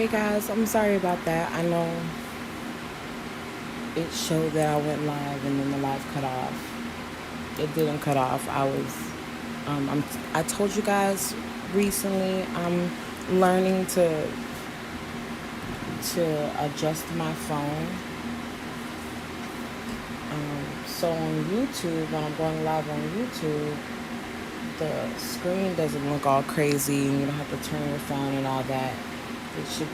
Hey guys, I'm sorry about that. I know it showed that I went live and then the live cut off. It didn't cut off. I told you guys recently I'm learning to adjust my phone. So on YouTube, when I'm going live on YouTube, the screen doesn't look all crazy and you don't have to turn your phone and all that. It should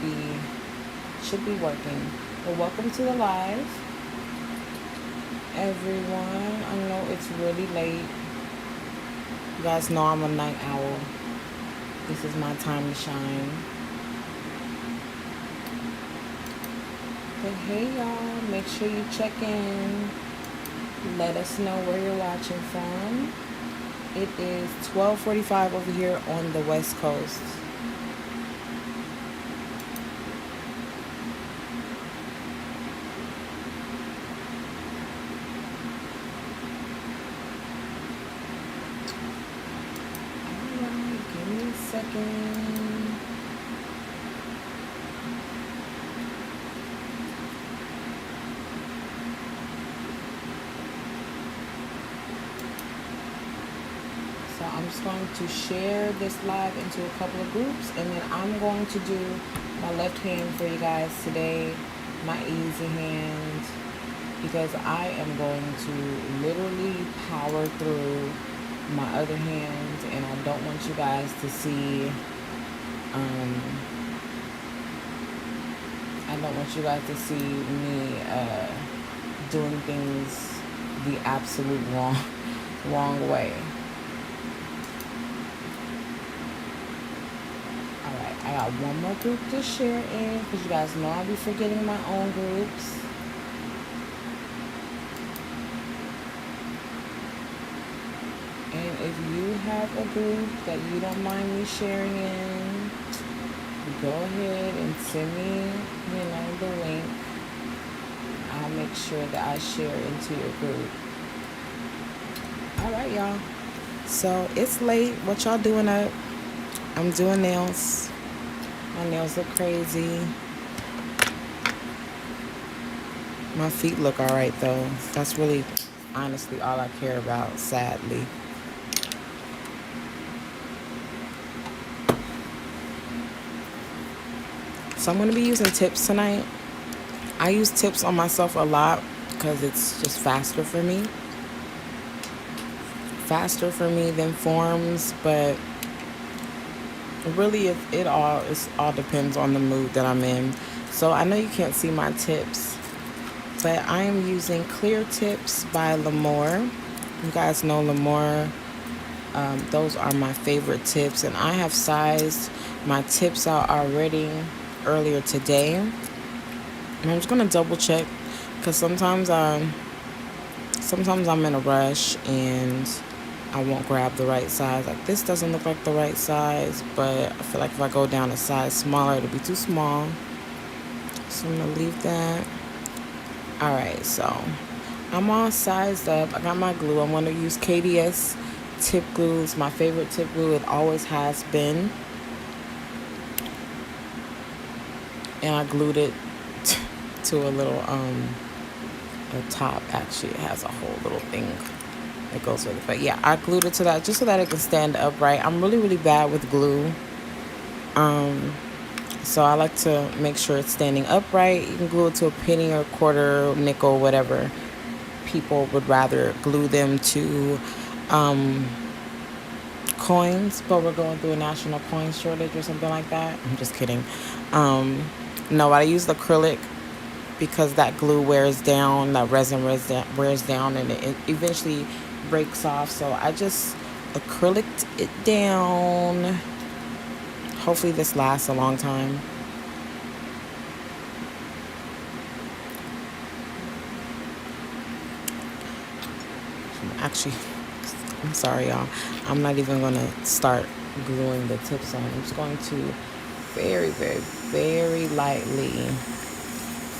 be working. Well, welcome to the live, everyone. I know it's really late. You guys know I'm a night owl. This is my time to shine. But hey y'all, make sure you check in. Let us know where you're watching from. It is 12:45 over here on the West Coast. Alright, give me a second. So I'm just going to share this live into a couple of groups, and then I'm going to do my left hand for you guys today, my easy hand, because I am going to literally power through my other hand, and I don't want you guys to see, me doing things the absolute wrong way. Alright, I got one more group to share in, because you guys know I'll be forgetting my own groups. And if you have a group that you don't mind me sharing in, go ahead and send me, the link. I'll make sure that I share into your group. Alright, y'all. So it's late. What y'all doing up? I'm doing nails. My nails look crazy. My feet look alright though. That's really honestly all I care about, sadly. So I'm going to be using tips tonight. I use tips on myself a lot because it's just faster for me. Faster for me than forms, but really it all depends on the mood that I'm in. So I know you can't see my tips, but I am using Clear Tips by L'Amour. You guys know L'Amour. Those are my favorite tips, and I have sized my tips out already earlier today. And I'm just gonna double check, because sometimes I'm in a rush and I won't grab the right size. Like this doesn't look like the right size, but I feel like if I go down a size smaller, it'll be too small. So I'm gonna leave that. Alright, so I'm all sized up. I got my glue. I'm gonna use KDS tip glue. It's my favorite tip glue. It always has been. And I glued it to a little the top. Actually, it has a whole little thing that goes with it, but yeah, I glued it to that just so that it can stand upright. I'm really bad with glue, so I like to make sure it's standing upright. You can glue it to a penny or quarter, nickel, whatever. People would rather glue them to coins, but we're going through a national coin shortage or something like that. I'm just kidding. No, I use acrylic because that glue wears down, that resin wears down, and it eventually breaks off. So I just acryliced it down. Hopefully this lasts a long time. Actually, I'm sorry, y'all. I'm not even going to start gluing the tips on. I'm just going to very lightly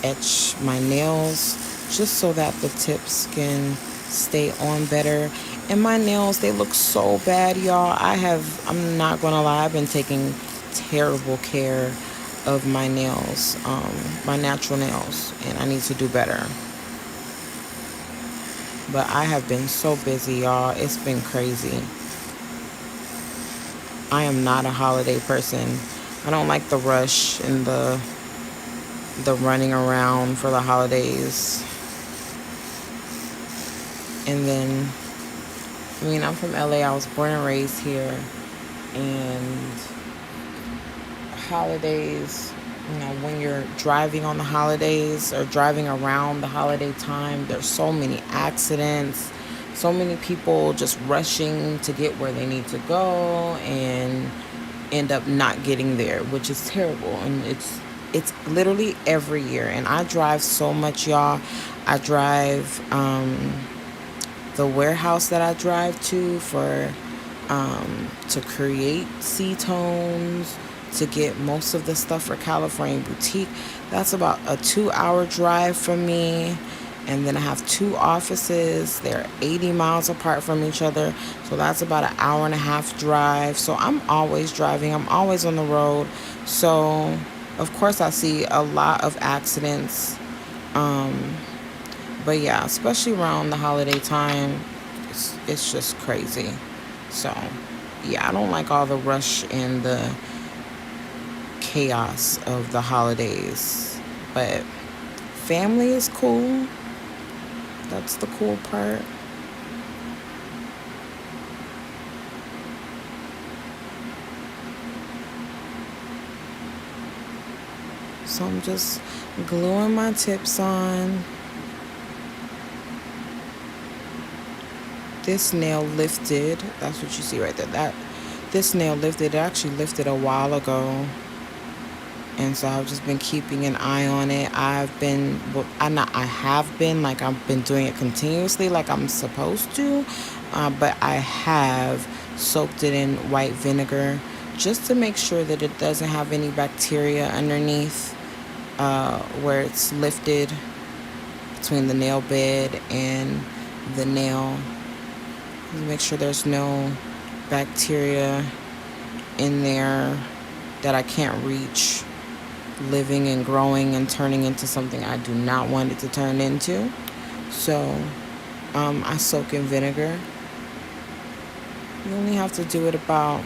etch my nails just so that the tips can stay on better. And my nails, they look so bad, y'all. I'm not gonna lie, I've been taking terrible care of my nails, my natural nails, and I need to do better. But I have been so busy, y'all. It's been crazy. I am not a holiday person. I don't like the rush and the running around for the holidays. And then, I mean, I'm from LA. I was born and raised here. And holidays, when you're driving on the holidays or driving around the holiday time, there's so many accidents, so many people just rushing to get where they need to go and end up not getting there, which is terrible. And it's literally every year. And I drive so much, y'all. I drive the warehouse that I drive to to create C-tones, to get most of the stuff for California Boutique. That's about a 2-hour drive from me. And then I have 2 offices. They're 80 miles apart from each other. So that's about an hour and a half drive. So I'm always driving. I'm always on the road. So, of course, I see a lot of accidents. But yeah, especially around the holiday time, it's just crazy. So, yeah, I don't like all the rush and the chaos of the holidays. But family is cool. That's the cool part. So I'm just gluing my tips on. This nail lifted. That's what you see right there. This nail lifted. It actually lifted a while ago. And so I've just been keeping an eye on it. I have been, like I've been doing it continuously like I'm supposed to. But I have soaked it in white vinegar just to make sure that it doesn't have any bacteria underneath where it's lifted between the nail bed and the nail. Make sure there's no bacteria in there that I can't reach, living and growing and turning into something I do not want it to turn into. So I soak in vinegar. You only have to do it about,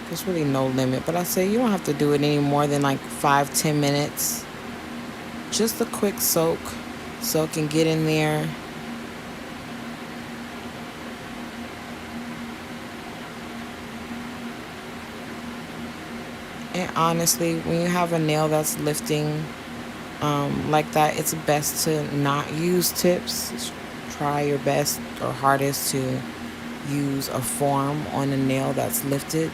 there's really no limit, but I say you don't have to do it any more than like 5-10 minutes. Just a quick soak and get in there. And honestly, when you have a nail that's lifting like that, it's best to not use tips. Try your best or hardest to use a form on a nail that's lifted.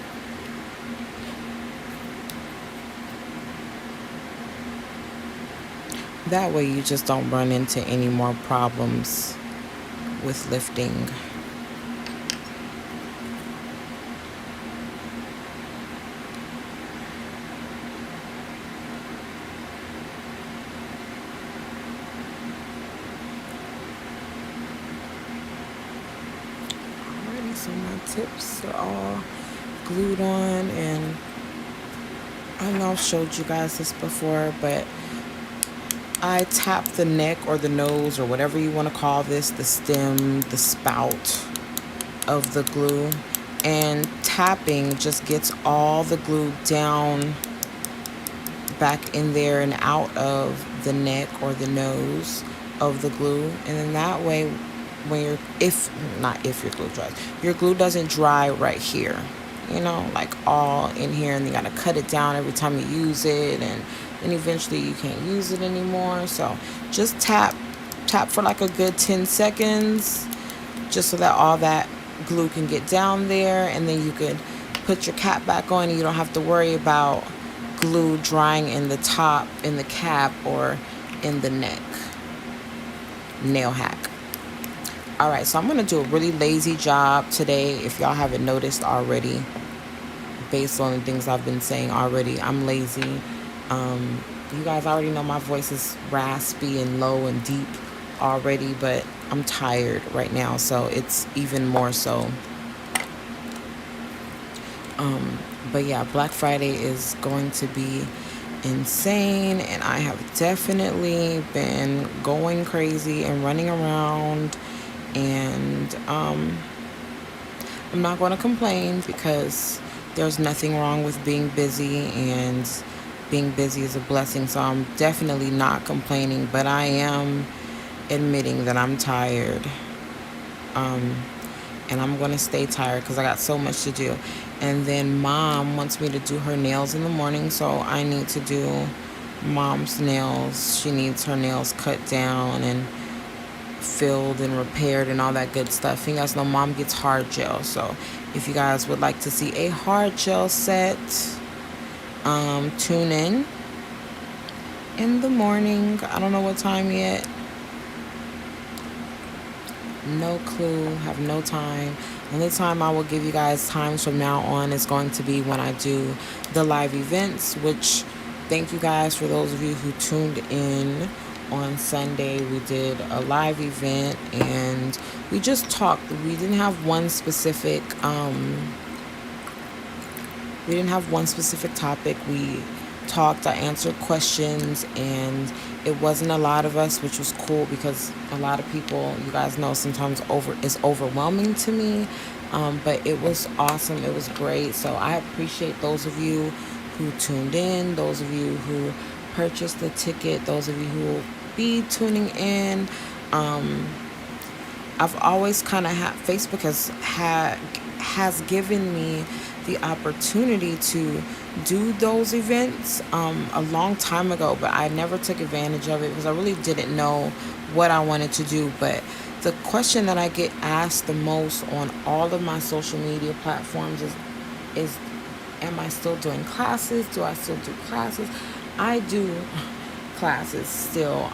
That way you just don't run into any more problems with lifting. So my tips are all glued on, and I know I've showed you guys this before, but I tap the neck or the nose or whatever you want to call this, the stem, the spout of the glue, and tapping just gets all the glue down back in there and out of the neck or the nose of the glue. And then that way, when if your glue dries, your glue doesn't dry right here, like all in here, and you gotta cut it down every time you use it, and then eventually you can't use it anymore. So just tap for like a good 10 seconds, just so that all that glue can get down there, and then you could put your cap back on, and you don't have to worry about glue drying in the top, in the cap, or in the neck. Nail hack. Alright, so I'm going to do a really lazy job today, if y'all haven't noticed already, based on the things I've been saying already. I'm lazy. You guys already know my voice is raspy and low and deep already, but I'm tired right now, so it's even more so. But yeah, Black Friday is going to be insane, and I have definitely been going crazy and running around, and I'm not going to complain because there's nothing wrong with being busy, and being busy is a blessing. So I'm definitely not complaining, but I am admitting that I'm tired. Um, and I'm going to stay tired because I got so much to do. And then mom wants me to do her nails in the morning, so I need to do mom's nails. She needs her nails cut down and filled and repaired and all that good stuff. You guys know mom gets hard gel, so if you guys would like to see a hard gel set, tune in the morning. I don't know what time yet. No clue. Have no time. Only time I will give you guys times from now on is going to be when I do the live events, which thank you guys for those of you who tuned in on Sunday. We did a live event and we just talked. We didn't have one specific topic. We talked, I answered questions, and it wasn't a lot of us, which was cool because a lot of people, you guys know, sometimes is overwhelming to me. But it was awesome. It was great. So I appreciate those of you who tuned in, those of you who purchased the ticket, those of you who will be tuning in. I've always kind of had Facebook has given me the opportunity to do those events a long time ago, but I never took advantage of it because I really didn't know what I wanted to do. But the question that I get asked the most on all of my social media platforms is am I still doing classes? Do I still do classes? I do classes still,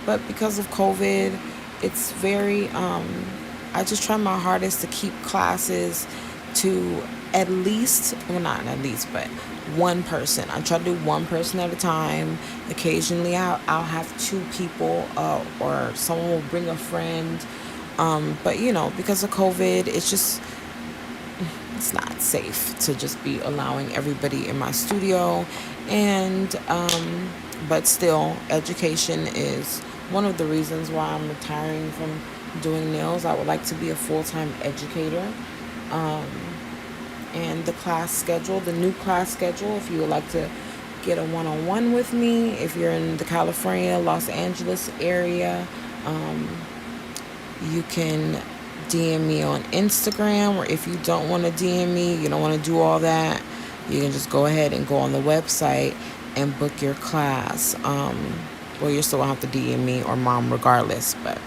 but because of COVID, it's very I just try my hardest to keep classes to at least, well, not at least, but one person. I try to do one person at a time. Occasionally I'll have two people, or someone will bring a friend, but because of COVID, it's not safe to just be allowing everybody in my studio. And but still, education is one of the reasons why I'm retiring from doing nails. I would like to be a full-time educator. um, and the new class schedule, if you would like to get a one-on-one with me, if you're in the California, Los Angeles area, you can DM me on Instagram, or if you don't want to DM me, you don't want to do all that, you can just go ahead and go on the website and book your class. Well, you still have to DM me or mom regardless, but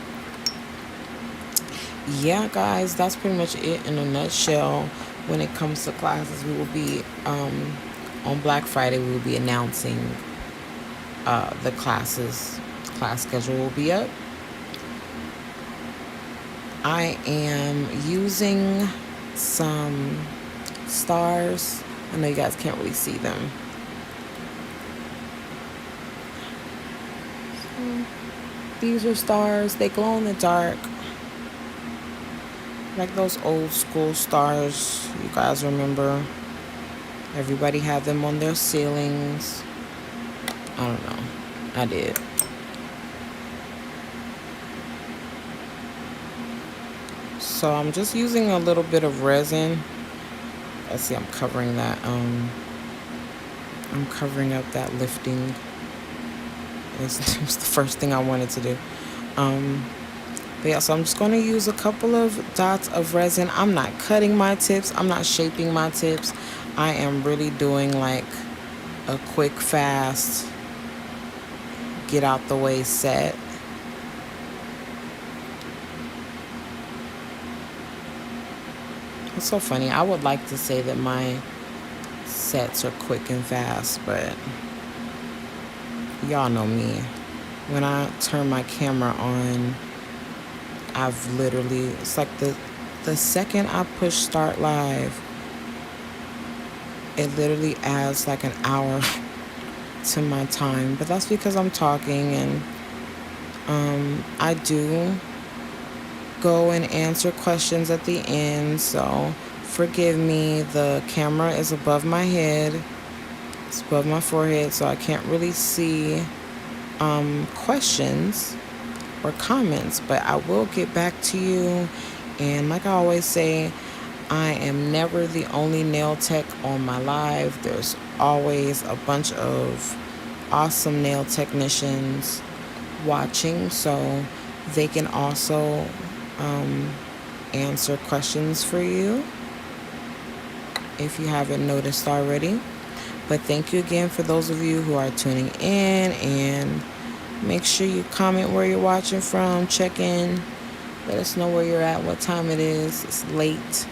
yeah, guys, that's pretty much it in a nutshell. When it comes to classes, we will be on Black Friday. We will be announcing the class schedule will be up. I am using some stars. I know you guys can't really see them. So, these are stars. They glow in the dark, like those old school stars. You guys remember? Everybody had them on their ceilings. I don't know. I did. So I'm just using a little bit of resin. Let's see, I'm covering up that lifting. It was the first thing I wanted to do. But yeah, so I'm just going to use a couple of dots of resin. I'm not cutting my tips. I'm not shaping my tips. I am really doing like a quick, fast, get out the way set. It's so funny. I would like to say that my sets are quick and fast, but y'all know me. When I turn my camera on, it's like the second I push start live, it literally adds like an hour to my time. But that's because I'm talking, and I do go and answer questions at the end. So Forgive me, the camera is above my head. It's above my forehead, so I can't really see questions or comments, but I will get back to you. And like I always say, I am never the only nail tech on my live. There's always a bunch of awesome nail technicians watching, so they can also answer questions for you if you haven't noticed already. But thank you again for those of you who are tuning in, and make sure you comment where you're watching from, check in, let us know where you're at, what time it is. It's late.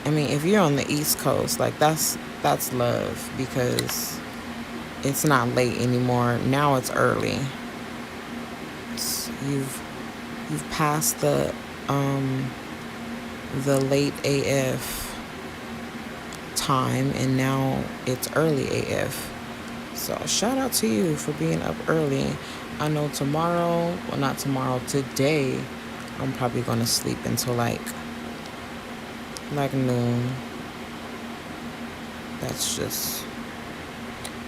I mean, if you're on the East Coast, like that's love, because it's not late anymore. Now it's early. You've passed the late AF time, and now it's early AF. So shout out to you for being up early. I know tomorrow, well, not tomorrow, today, I'm probably gonna sleep until like noon. That's just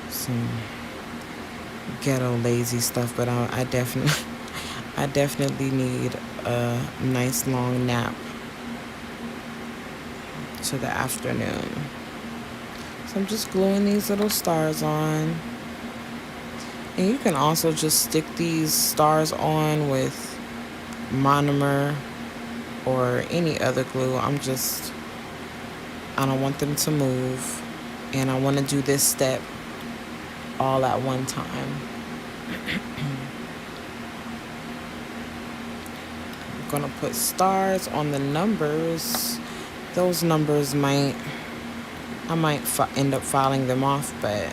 some ghetto lazy stuff, but I definitely need a nice long nap to the afternoon. So I'm just gluing these little stars on. And you can also just stick these stars on with monomer or any other glue. I don't want them to move, and I want to do this step all at one time. I'm gonna put stars on the numbers. Those numbers I might end up filing them off, but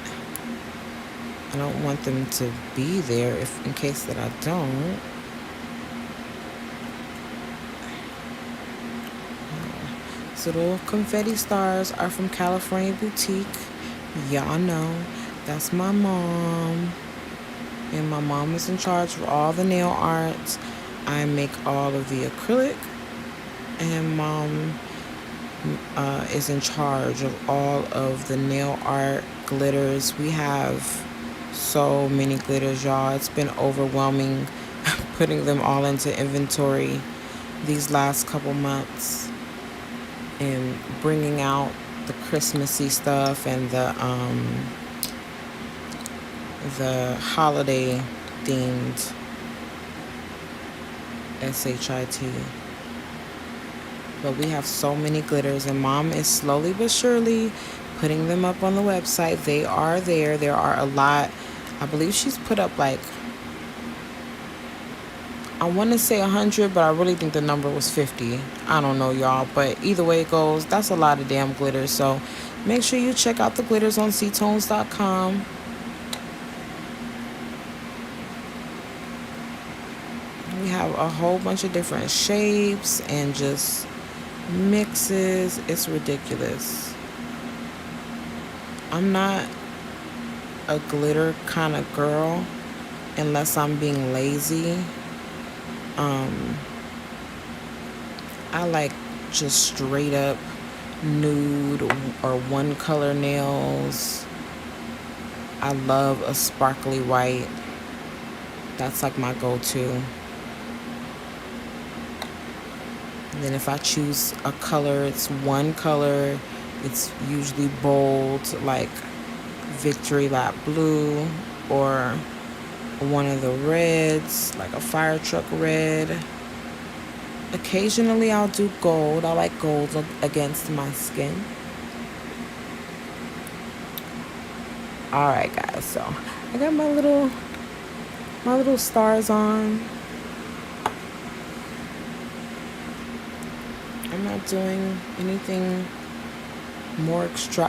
I don't want them to be there in case that I don't. These little confetti stars are from California Boutique. Y'all know that's my mom. And my mom is in charge of all the nail art. I make all of the acrylic. And mom is in charge of all of the nail art glitters. We have so many glitters, y'all. It's been overwhelming putting them all into inventory these last couple months and bringing out the Christmassy stuff and the holiday themed SHIT. But we have so many glitters, and mom is slowly but surely putting them up on the website. They are there. There are a lot. I believe she's put up like, I want to say 100, but I really think the number was 50. I don't know, y'all. But either way it goes, that's a lot of damn glitters. So make sure you check out the glitters on ctones.com. We have a whole bunch of different shapes and just mixes. It's ridiculous. I'm not a glitter kind of girl unless I'm being lazy. I like just straight up nude or one color nails. I love a sparkly white. That's like my go-to. And then if I choose a color, it's one color. It's usually bold, like Victory Lap Blue, or one of the reds, like a fire truck red. Occasionally I'll do gold. I like gold against my skin. Alright guys, so I got my little stars on. I'm not doing anything more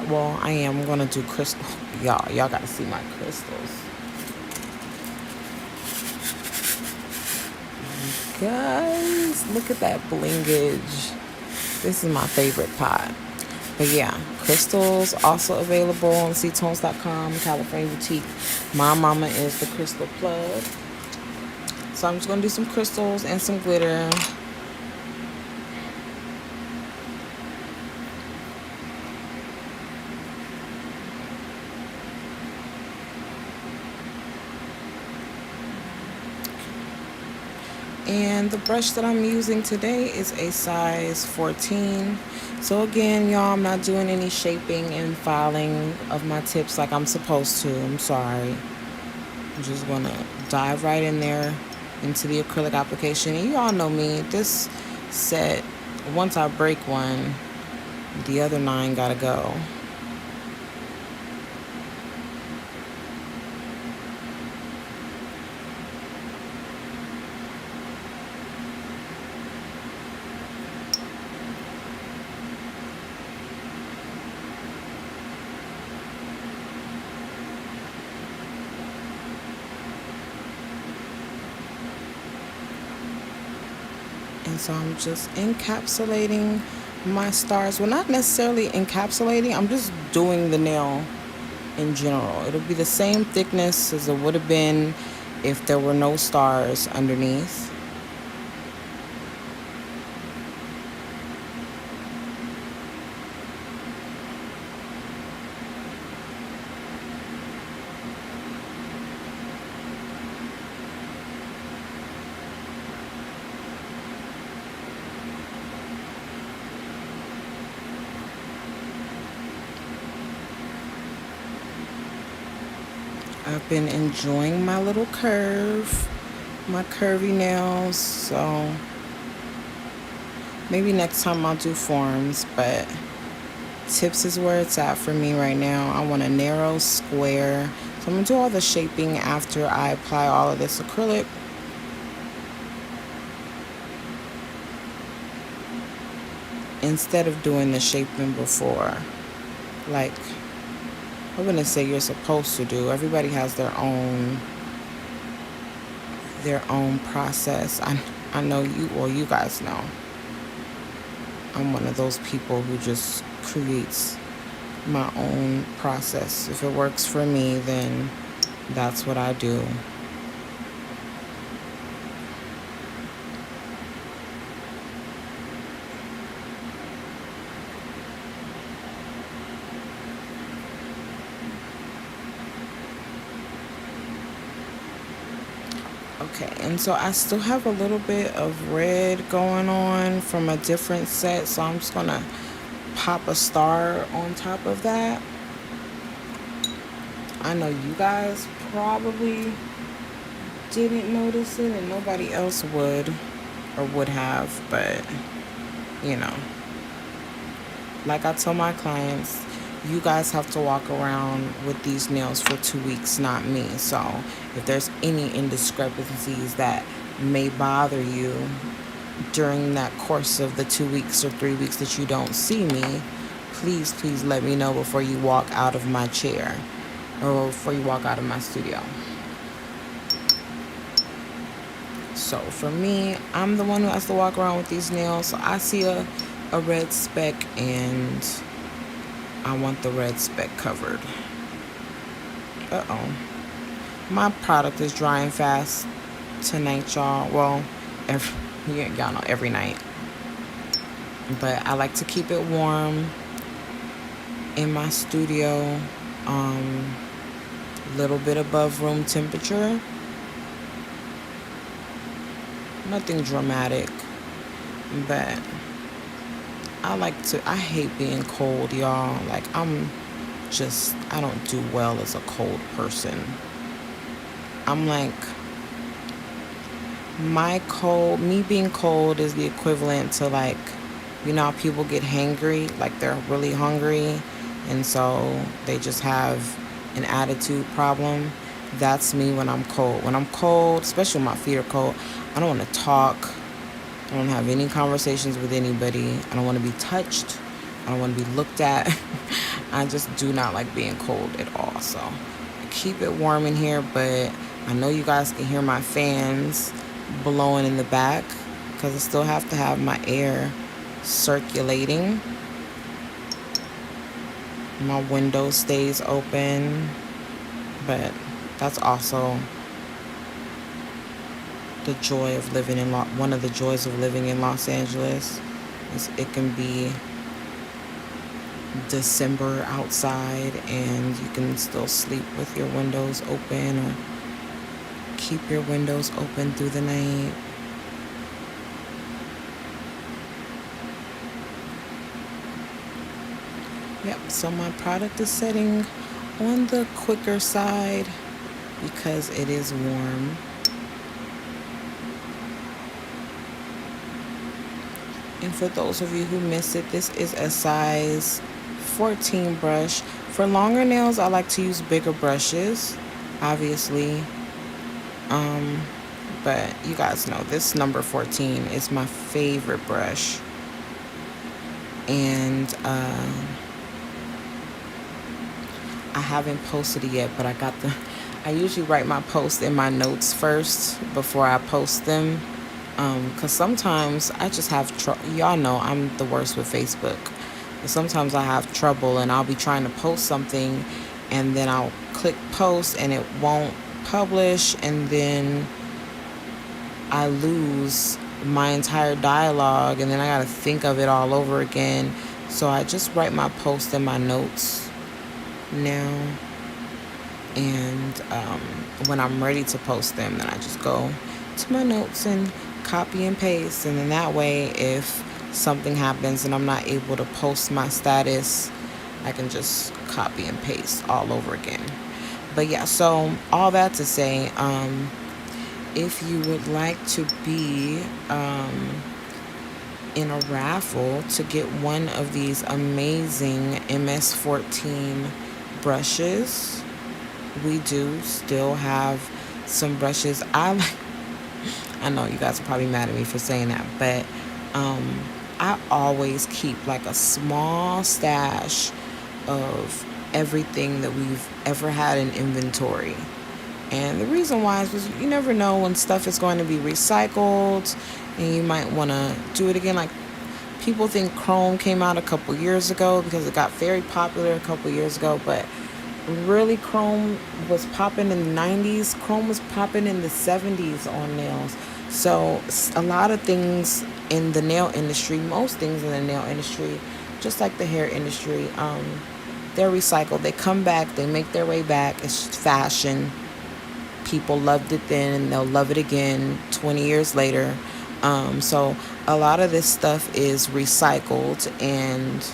well, I am gonna do crystal. Y'all gotta see my crystals. Guys, look at that blingage. This is my favorite pot. But yeah, crystals also available on ctones.com, California Boutique. My mama is the crystal plug. So I'm just gonna do some crystals and some glitter. And the brush that I'm using today is a size 14. So again, y'all, I'm not doing any shaping and filing of my tips like I'm supposed to. I'm sorry. I'm just going to dive right in there into the acrylic application. And you all know me. This set, once I break one, the other 9 got to go. And so I'm just encapsulating my stars. Well, not necessarily encapsulating, I'm just doing the nail in general. It'll be the same thickness as it would have been if there were no stars underneath. I've been enjoying my little curve, my curvy nails, so maybe next time I'll do forms, but tips is where it's at for me right now. I want a narrow square, so I'm going to do all the shaping after I apply all of this acrylic. Instead of doing the shaping before, like I wouldn't say you're supposed to do. Everybody has their own process. I know you, or you guys know. I'm one of those people who just creates my own process. If it works for me, then that's what I do. Okay, and so I still have a little bit of red going on from a different set, so I'm just gonna pop a star on top of that. I know you guys probably didn't notice it and nobody else would or would have, but you know, like I tell my clients, you guys have to walk around with these nails for 2 weeks, not me. So if there's any indiscrepancies that may bother you during that course of the 2 weeks or 3 weeks that you don't see me, please let me know before you walk out of my chair or before you walk out of my studio. So for me, I'm the one who has to walk around with these nails. So I see a red speck and I want the red speck covered. Uh-oh. My product is drying fast tonight, y'all. Well, y'all know, every night. But I like to keep it warm in my studio, little bit above room temperature. Nothing dramatic, but I hate being cold, y'all. Like, I don't do well as a cold person. I'm like, me being cold is the equivalent to, like, you know how people get hangry, like they're really hungry, and so they just have an attitude problem. That's me when I'm cold. When I'm cold, especially when my feet are cold, I don't want to talk. I don't have any conversations with anybody. I don't want to be touched. I don't want to be looked at. I just do not like being cold at all. So I keep it warm in here, but I know you guys can hear my fans blowing in the back because I still have to have my air circulating. My window stays open, but that's also the joy of living in one of the joys of living in Los Angeles is it can be December outside and you can still sleep with your windows open or keep your windows open through the night. Yep, so my product is setting on the quicker side because it is warm. And for those of you who missed it, this is a size 14 brush. For longer nails, I like to use bigger brushes, obviously. Um, but you guys know this number 14 is my favorite brush. And I haven't posted it yet, but I usually write my posts in my notes first before I post them. Because sometimes I just have y'all know I'm the worst with Facebook. But sometimes I have trouble and I'll be trying to post something and then I'll click post and it won't publish, and then I lose my entire dialogue and then I gotta think of it all over again. So I just write my post in my notes now, and when I'm ready to post them, then I just go to my notes and copy and paste, and then that way if something happens and I'm not able to post my status, I can just copy and paste all over again. But yeah, so all that to say, if you would like to be in a raffle to get one of these amazing MS14 brushes, we do still have some brushes. I know you guys are probably mad at me for saying that, but I always keep like a small stash of everything that we've ever had in inventory. And the reason why is because you never know when stuff is going to be recycled and you might want to do it again. Like, people think chrome came out a couple years ago because it got very popular a couple years ago, but really chrome was popping in the 90s. Chrome was popping in the 70s on nails. So a lot of things in the nail industry, most things in the nail industry, just like the hair industry, they're recycled. They come back, they make their way back. It's just fashion. People loved it then and they'll love it again 20 years later. So a lot of this stuff is recycled, and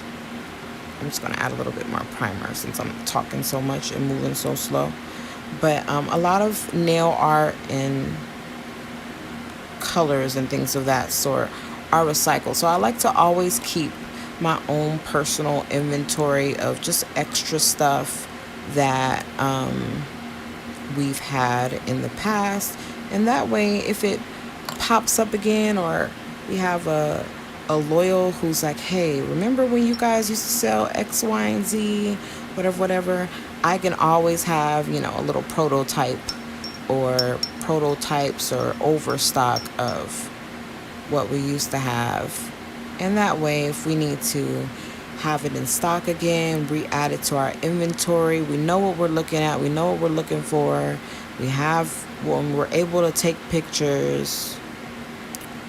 I'm just going to add a little bit more primer since I'm talking so much and moving so slow. But a lot of nail art and colors and things of that sort are recycled. So I like to always keep my own personal inventory of just extra stuff that we've had in the past. And that way, if it pops up again, or we have a loyal who's like, hey, remember when you guys used to sell X, Y, and Z, whatever, I can always have, a little prototype or prototypes or overstock of what we used to have. And that way, if we need to have it in stock again, re-add it to our inventory, we know what we're looking at, we know what we're looking for, when we're able to take pictures,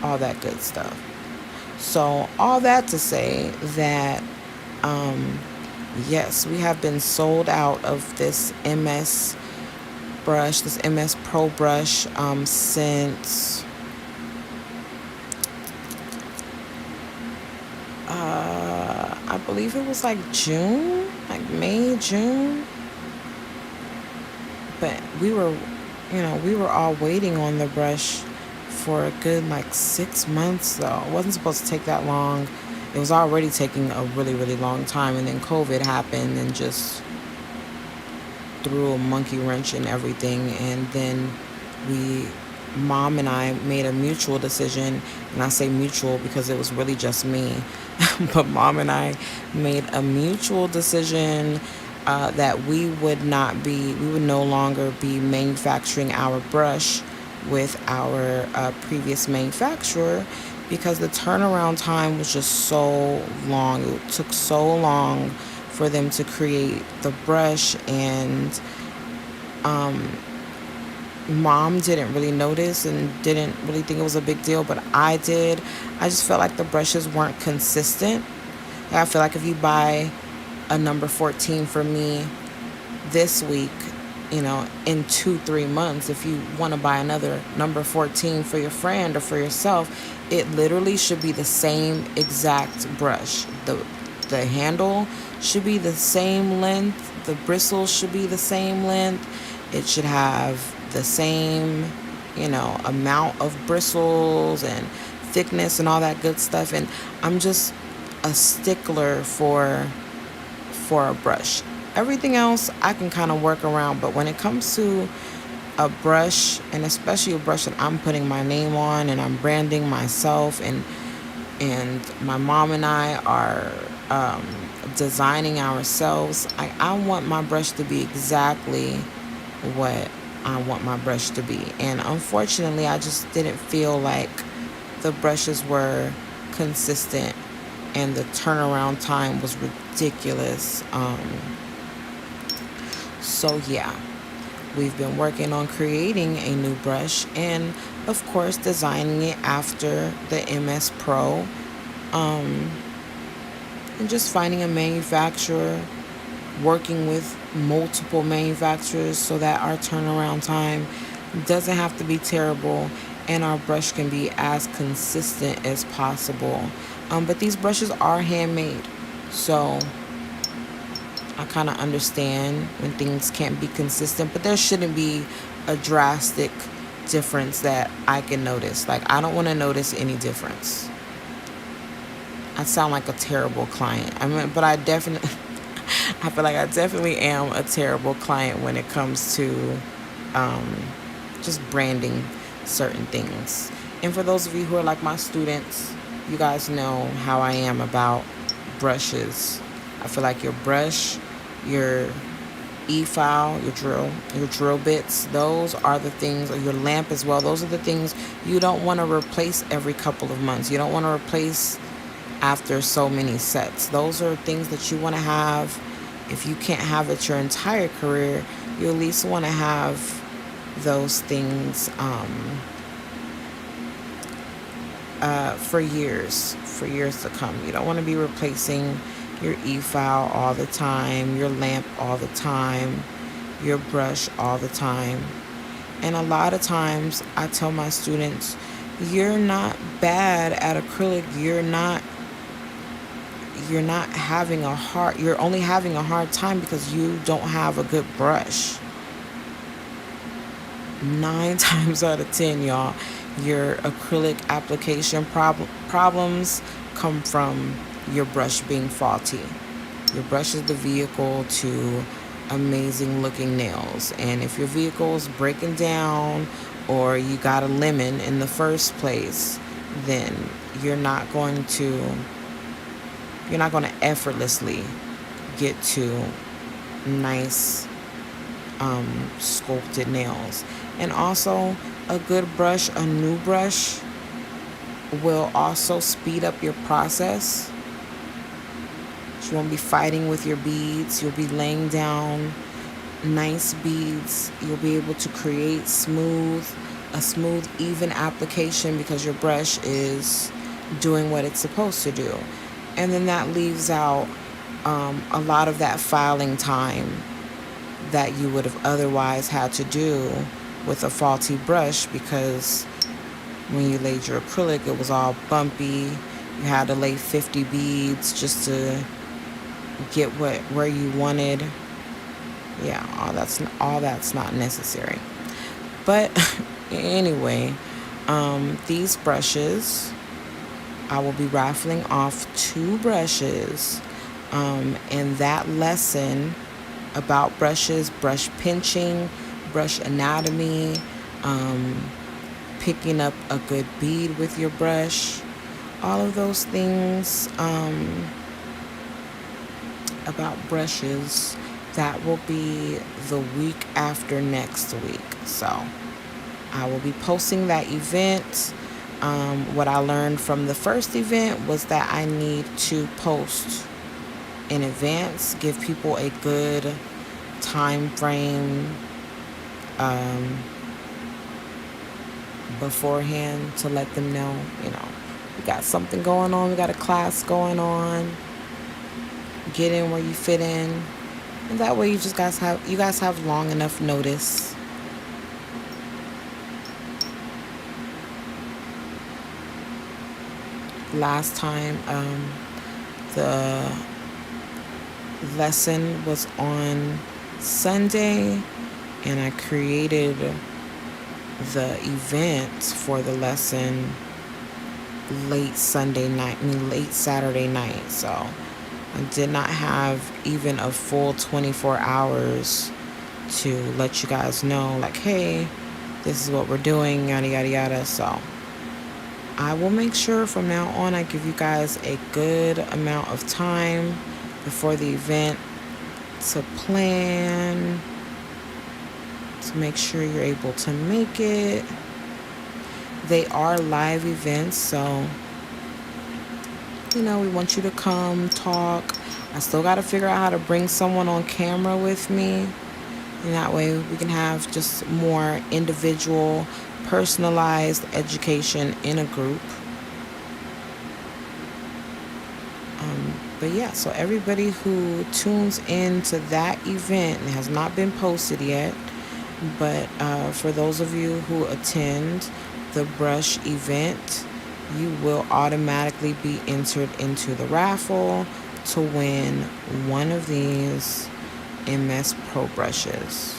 all that good stuff. So all that to say that yes, we have been sold out of this MS brush, this MS Pro brush, since I believe it was like June, like May, June. But we were all waiting on the brush for a good like 6 months though. It wasn't supposed to take that long. It was already taking a really, really long time, and then COVID happened and just threw a monkey wrench in everything. And then Mom and I made a mutual decision, and I say mutual because it was really just me, but Mom and I made a mutual decision that we would no longer be manufacturing our brush with our previous manufacturer, because the turnaround time was just so long. It took so long for them to create the brush, and Mom didn't really notice and didn't really think it was a big deal, but I did. I just felt like the brushes weren't consistent. I feel like if you buy a number 14 for me this week, in 2-3 months, if you want to buy another number 14 for your friend or for yourself, it literally should be the same exact brush. the handle should be the same length. The bristles should be the same length. It should have the same, amount of bristles and thickness and all that good stuff. And I'm just a stickler for a brush. Everything else I can kind of work around, but when it comes to a brush, and especially a brush that I'm putting my name on and I'm branding myself, and my mom and I are designing ourselves, I want my brush to be exactly what I want my brush to be. And unfortunately, I just didn't feel like the brushes were consistent, and the turnaround time was ridiculous. So yeah, we've been working on creating a new brush, and of course designing it after the MS Pro, and just finding a manufacturer, working with multiple manufacturers so that our turnaround time doesn't have to be terrible and our brush can be as consistent as possible. But these brushes are handmade, so I kind of understand when things can't be consistent, but there shouldn't be a drastic difference that I can notice. Like, I don't want to notice any difference. I sound like a terrible client. But I definitely, I feel like I definitely am a terrible client when it comes to just branding certain things. And for those of you who are like my students, you guys know how I am about brushes. I feel like your brush, your e-file, your drill bits, those are the things, or your lamp as well, those are the things you don't want to replace every couple of months. You don't want to replace after so many sets. Those are things that you want to have. If you can't have it your entire career, you at least want to have those things for years to come. You don't want to be replacing your e-file all the time, your lamp all the time, your brush all the time. And a lot of times I tell my students, you're not bad at acrylic. You're only having a hard time because you don't have a good brush. 9 times out of 10, y'all, your acrylic application problems come from your brush being faulty. Your brush is the vehicle to amazing looking nails. And if your vehicle is breaking down, or you got a lemon in the first place, then you're not going to effortlessly get to nice sculpted nails. And also, a good brush, a new brush, will also speed up your process. You won't be fighting with your beads. You'll be laying down nice beads. You'll be able to create a smooth, even application because your brush is doing what it's supposed to do. And then that leaves out a lot of that filing time that you would have otherwise had to do with a faulty brush, because when you laid your acrylic, it was all bumpy. You had to lay 50 beads just to get where you wanted. Yeah, all that's not necessary. But anyway, these brushes, I will be raffling off 2 brushes. And that lesson about brushes, brush pinching, brush anatomy, picking up a good bead with your brush, all of those things about brushes, that will be the week after next week. So I will be posting that event. What I learned from the first event was that I need to post in advance, give people a good time frame beforehand to let them know, we got something going on, we got a class going on, get in where you fit in. And that way you guys have long enough notice. Last time, the lesson was on Sunday, and I created the event for the lesson late Sunday night, late Saturday night. So I did not have even a full 24 hours to let you guys know, like, hey, this is what we're doing, yada, yada, yada. So I will make sure from now on I give you guys a good amount of time before the event to plan, to make sure you're able to make it. They are live events, so we want you to come talk. I still got to figure out how to bring someone on camera with me, and that way we can have just more individual, personalized education in a group. But yeah, so everybody who tunes in to that event, it has not been posted yet, but for those of you who attend the brush event, you will automatically be entered into the raffle to win one of these MS Pro brushes.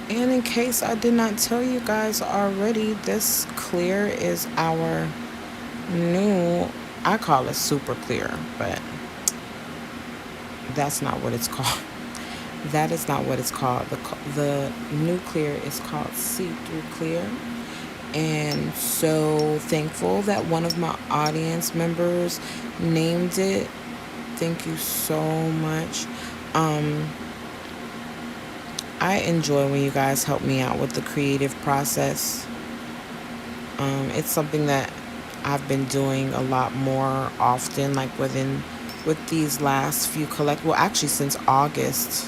And in case I did not tell you guys already, this clear is our new, I call it super clear, but that's not what it's called. That is not what it's called. The new clear is called see-through clear. And so thankful that one of my audience members named it. Thank you so much. I enjoy when you guys help me out with the creative process. It's something that I've been doing a lot more often, like with these last few actually since August,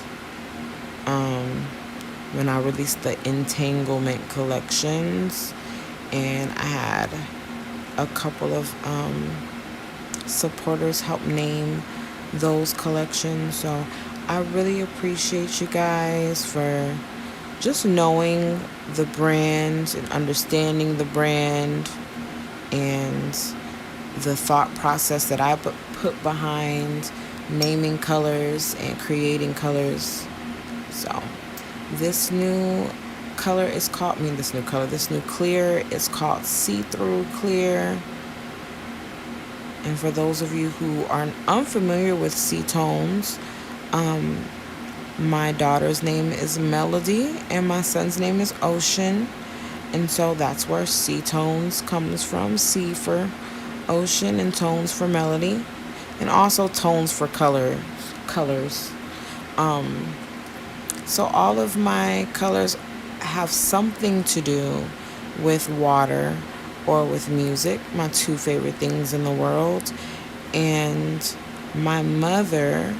when I released the entanglement collections, and I had a couple of supporters help name those collections. So I really appreciate you guys for just knowing the brand and understanding the brand and the thought process that I put behind naming colors and creating colors. So this new color is called, this new clear is called see-through clear. And for those of you who are unfamiliar with C-tones, my daughter's name is Melody and my son's name is Ocean. And so that's where C-tones comes from. C for ocean and tones for melody. And also tones for colors. So all of my colors have something to do with water or with music, my two favorite things in the world. And my mother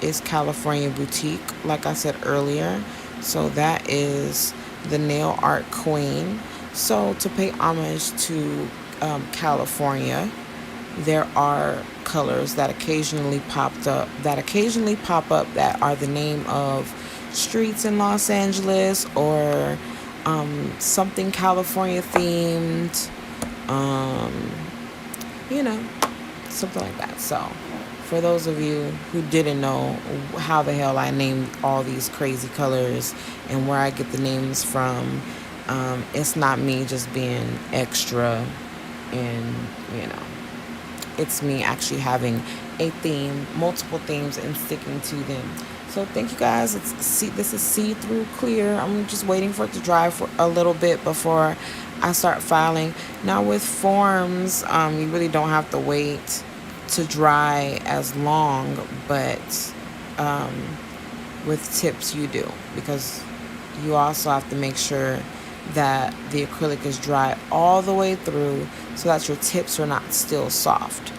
is California Boutique, like I said earlier. So that is the nail art queen. So to pay homage to California, there are colors that occasionally pop up that are the name of streets in Los Angeles or something California themed, something like that. So for those of you who didn't know how the hell I named all these crazy colors and where I get the names from, it's not me just being extra, and it's me actually having a theme, multiple themes, and sticking to them. So thank you guys. This is see-through clear. I'm just waiting for it to dry for a little bit before I start filing. Now with forms, you really don't have to wait to dry as long, but with tips you do, because you also have to make sure that the acrylic is dry all the way through so that your tips are not still soft.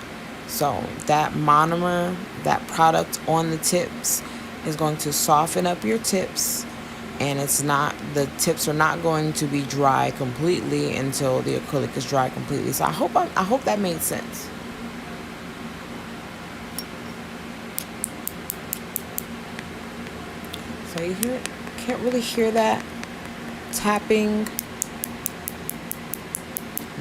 So that monomer, that product on the tips, is going to soften up your tips, and the tips are not going to be dry completely until the acrylic is dry completely. So I hope that made sense. So you can't really hear that tapping,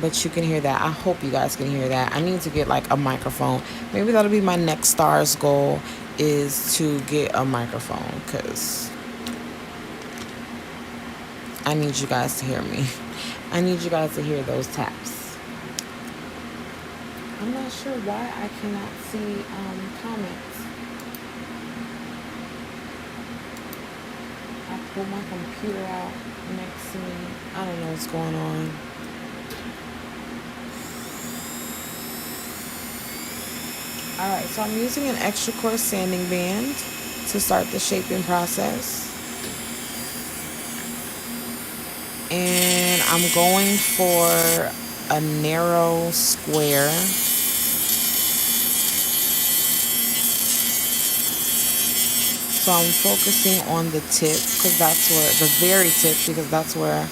but you can hear that. I hope you guys can hear that. I need to get like a microphone. Maybe that'll be my next stars goal, is to get a microphone, because I need you guys to hear me. I need you guys to hear those taps. I'm not sure why I cannot see comments. I pulled my computer out next to me. I don't know what's going on. Alright, so I'm using an extra coarse sanding band to start the shaping process. And I'm going for a narrow square. So I'm focusing on the tip, because that's where, the very tip, because that's where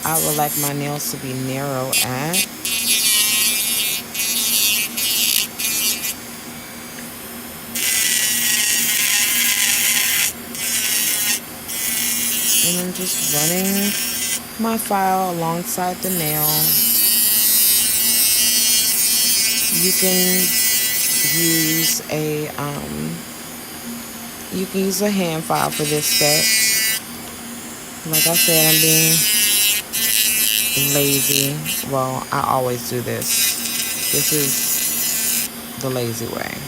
I would like my nails to be narrow at. And I'm just running my file alongside the nail. You can use a hand file for this step. Like I said, I'm being lazy. Well, I always do this. This is the lazy way.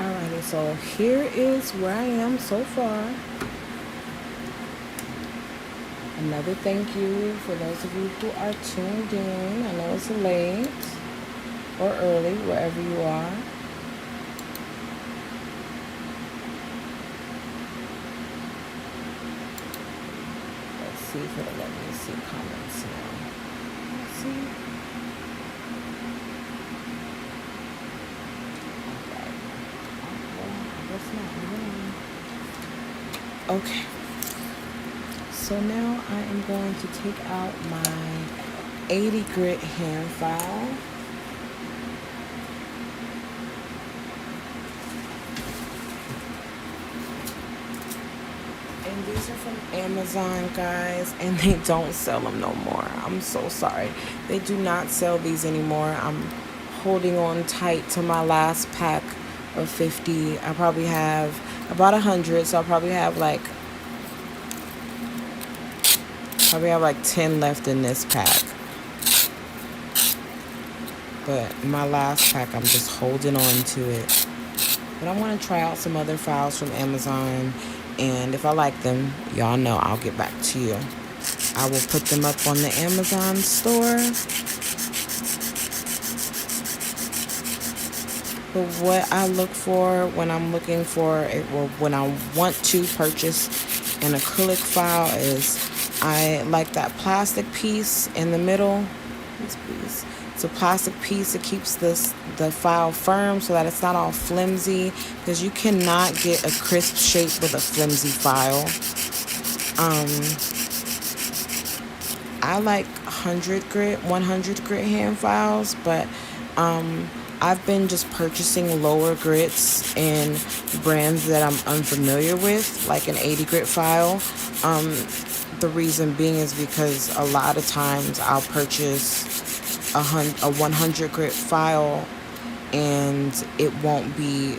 Alrighty, so here is where I am so far. Another thank you for those of you who are tuned in. I know it's late or early, wherever you are. Let's see if it'll let me see comments now. Let's see. Okay, so now I am going to take out my 80 grit hand file. And do These are from Amazon, guys, and they don't sell them no more. I'm so sorry. They do not sell these anymore. I'm holding on tight to my last pack of 50. I probably have about 100, so I'll probably have like 10 left in this pack. But my last pack, I'm just holding on to it. But I want to try out some other files from Amazon, and if I like them, y'all know I'll get back to you. I will put them up on the Amazon store. But what I look for when I'm looking for it, or when I want to purchase an acrylic file, is I like that plastic piece in the middle. This piece. It's a plastic piece. It keeps the file firm so that it's not all flimsy, because you cannot get a crisp shape with a flimsy file. I like 100 grit hand files, but I've been just purchasing lower grits in brands that I'm unfamiliar with, like an 80 grit file. The reason being is because a lot of times I'll purchase a 100 grit file and it won't be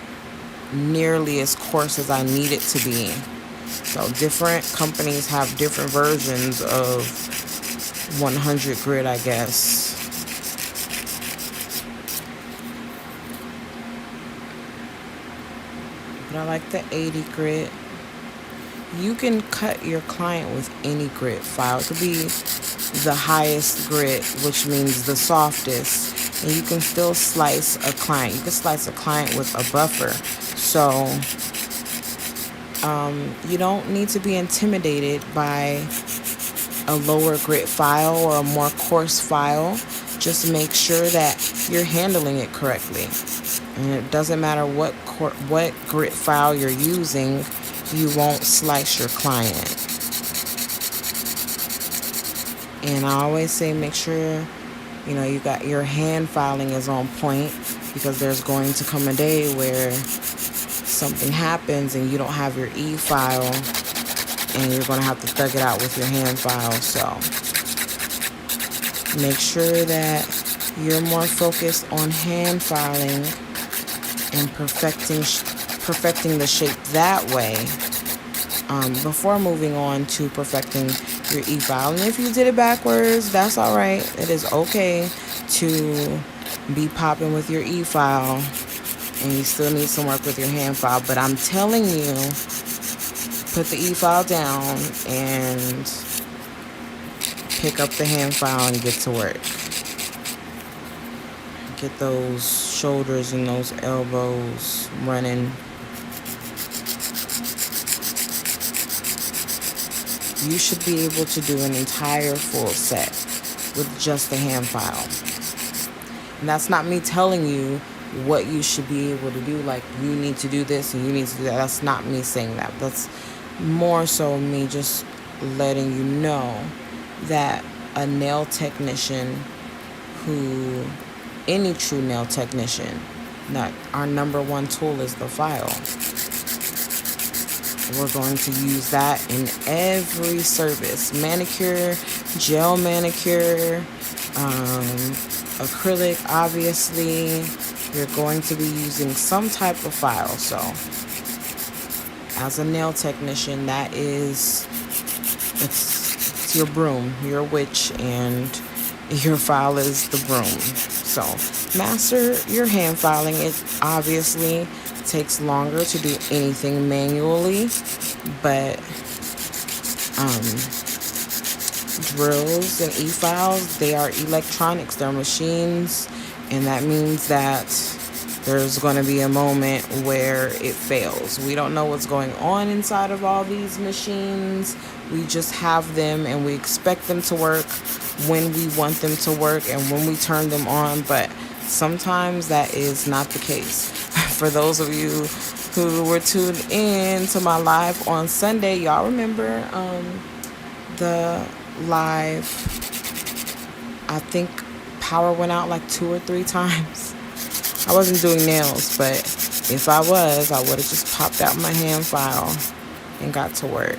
nearly as coarse as I need it to be. So different companies have different versions of 100 grit, I guess. But I like the 80 grit. You can cut your client with any grit file. It could be the highest grit, which means the softest, and you can still slice a client. You can slice a client with a buffer. So you don't need to be intimidated by a lower grit file or a more coarse file. Just make sure that you're handling it correctly. And it doesn't matter what grit file you're using, you won't slice your client. And I always say make sure you got your hand filing is on point, because there's going to come a day where something happens and you don't have your e-file, and you're going to have to thug it out with your hand file. So make sure that you're more focused on hand filing and perfecting the shape that way, before moving on to perfecting your e-file. And if you did it backwards, that's all right. It is okay to be popping with your e-file, and you still need some work with your hand file. But I'm telling you, put the e-file down and pick up the hand file and get to work. Get those shoulders and those elbows running. You should be able to do an entire full set with just the hand file. And that's not me telling you what you should be able to do, like you need to do this and you need to do that. That's not me saying that. That's more so me just letting you know that a nail technician any true nail technician, that our number one tool is the file. We're going to use that in every service. Manicure, gel manicure, acrylic, obviously. You're going to be using some type of file. So as a nail technician, it's your broom, your witch, and your file is the broom. So master your hand filing. It obviously takes longer to do anything manually, but drills and e-files, they are electronics, they're machines, and that means that there's going to be a moment where it fails. We don't know what's going on inside of all these machines. We just have them and we expect them to work when we want them to work and when we turn them on, but sometimes that is not the case. For those of you who were tuned in to my live on Sunday, y'all remember the live, I think power went out like 2 or 3 times. I wasn't doing nails, but if I was, I would have just popped out my hand file and got to work.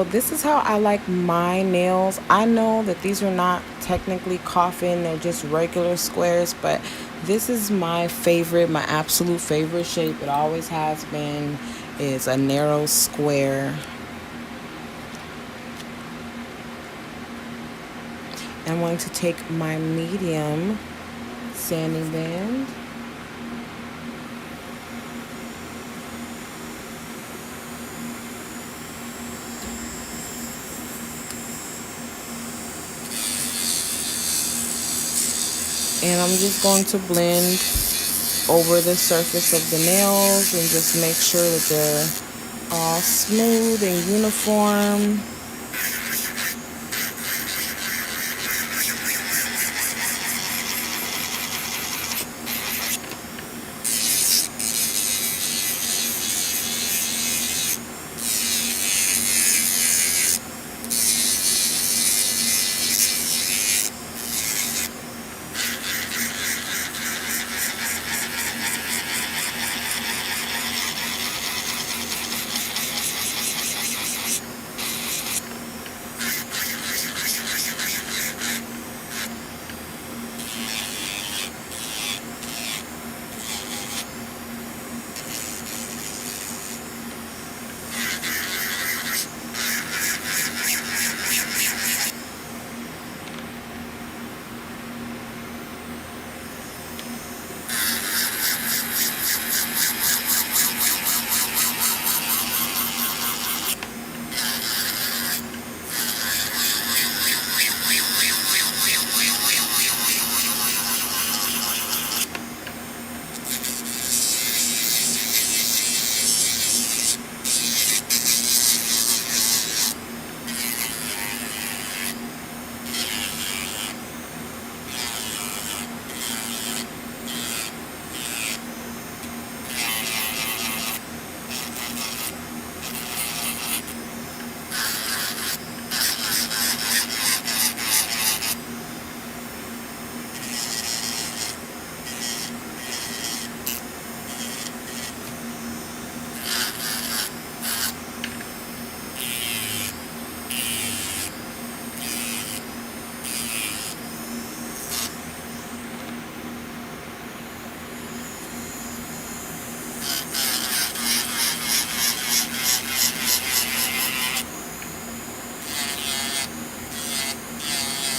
So this is how I like my nails. I know that these are not technically coffin, they're just regular squares, but this is my favorite, my absolute favorite shape. It always has been, is a narrow square. I'm going to take my medium sanding band and I'm just going to blend over the surface of the nails and just make sure that they're all smooth and uniform.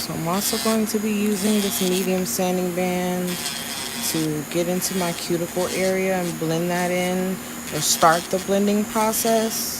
So I'm also going to be using this medium sanding band to get into my cuticle area and blend that in, or start the blending process.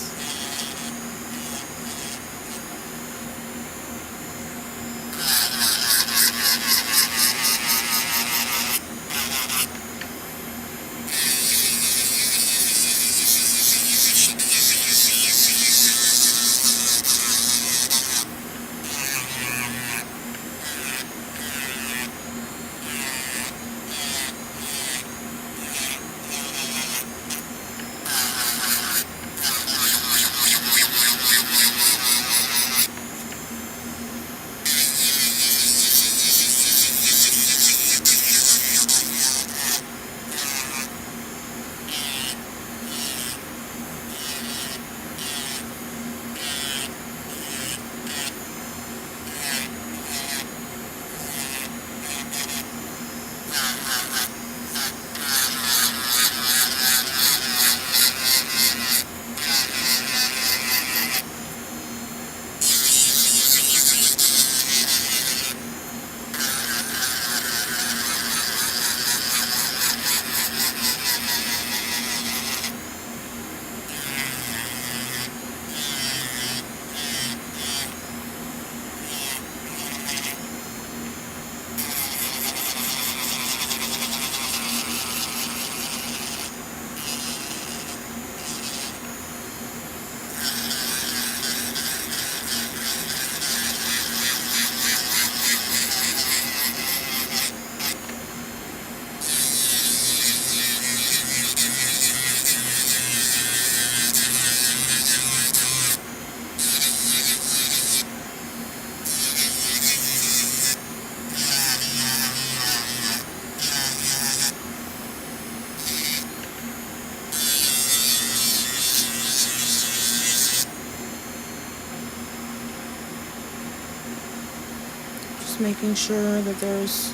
Just making sure that there's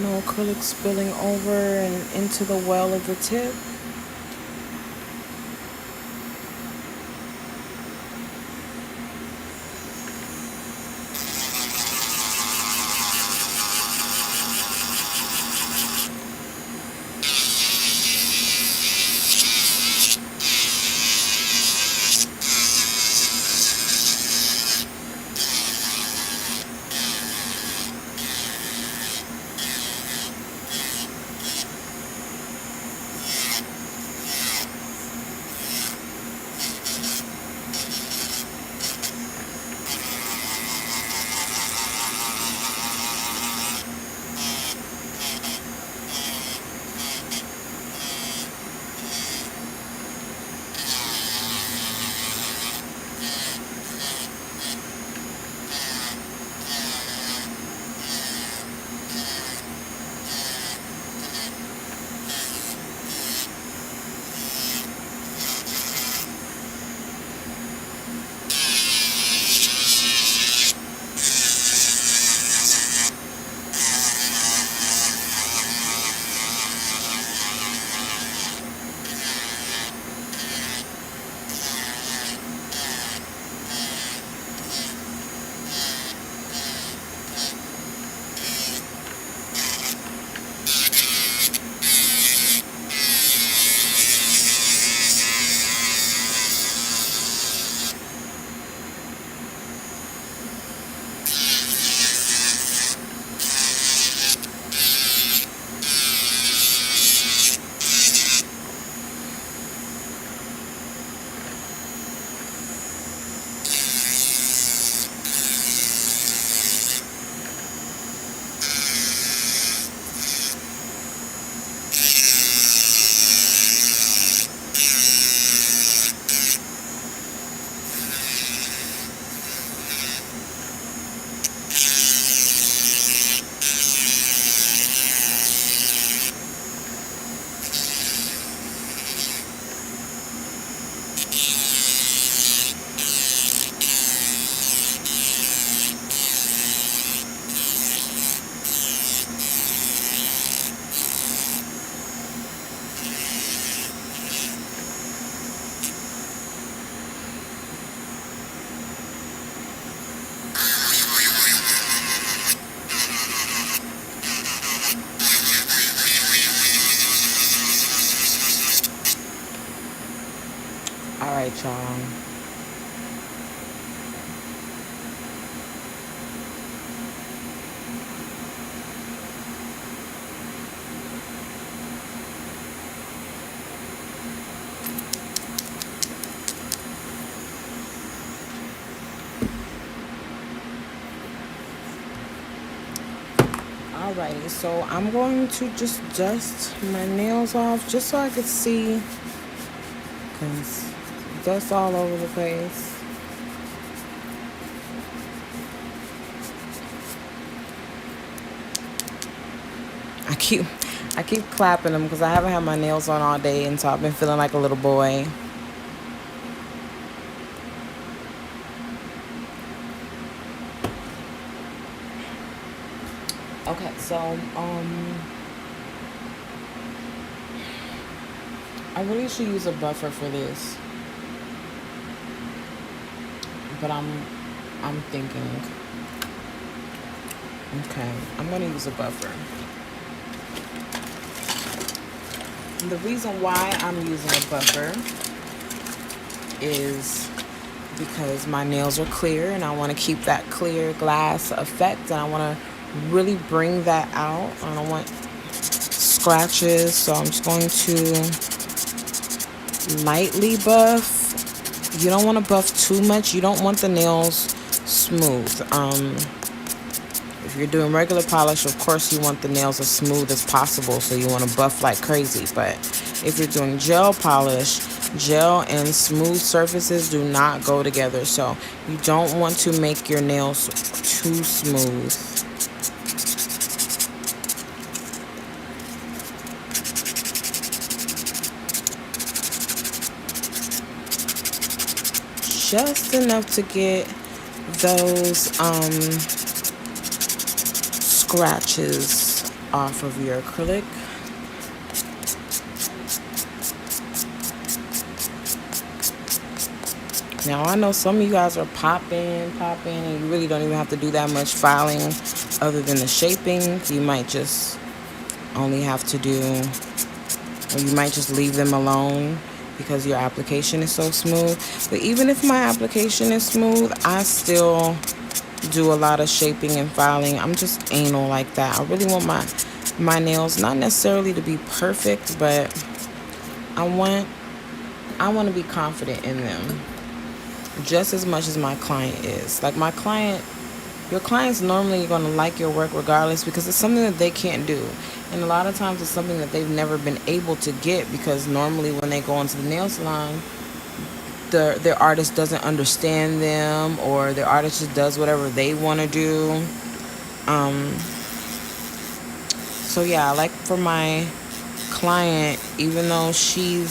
no acrylic spilling over and into the well of the tip. All right, y'all. Alrighty, so I'm going to just dust my nails off just so I could see, because dust all over the place. I keep clapping them because I haven't had my nails on all day, and so I've been feeling like a little boy. Okay, so I really should use a buffer for this, but I'm thinking, okay, I'm gonna use a buffer. And the reason why I'm using a buffer is because my nails are clear and I want to keep that clear glass effect, and I want to really bring that out. I don't want scratches, so I'm just going to lightly buff. You don't want to buff too much. You don't want the nails smooth. If you're doing regular polish, of course you want the nails as smooth as possible, so you want to buff like crazy. But if you're doing gel polish, gel and smooth surfaces do not go together, so you don't want to make your nails too smooth. Just enough to get those scratches off of your acrylic. Now I know some of you guys are popping, and you really don't even have to do that much filing other than the shaping. You might just only have to do, or you might just leave them alone because your application is so smooth. But even if my application is smooth, I still do a lot of shaping and filing. I'm just anal like that. I really want my nails not necessarily to be perfect, but I want to be confident in them just as much as my client is. Like your client's normally going to like your work regardless because it's something that they can't do. And a lot of times it's something that they've never been able to get because normally when they go into the nail salon, their artist doesn't understand them, or their artist just does whatever they want to do. So yeah, like for my client, even though she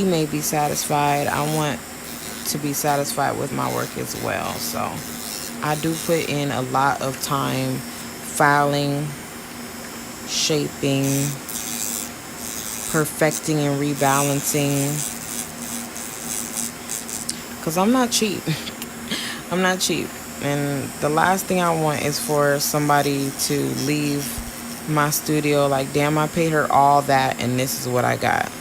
may be satisfied, I want to be satisfied with my work as well. So I do put in a lot of time filing, shaping, perfecting and rebalancing, because I'm not cheap. I'm not cheap. And the last thing I want is for somebody to leave my studio like, damn, I paid her all that and this is what I got.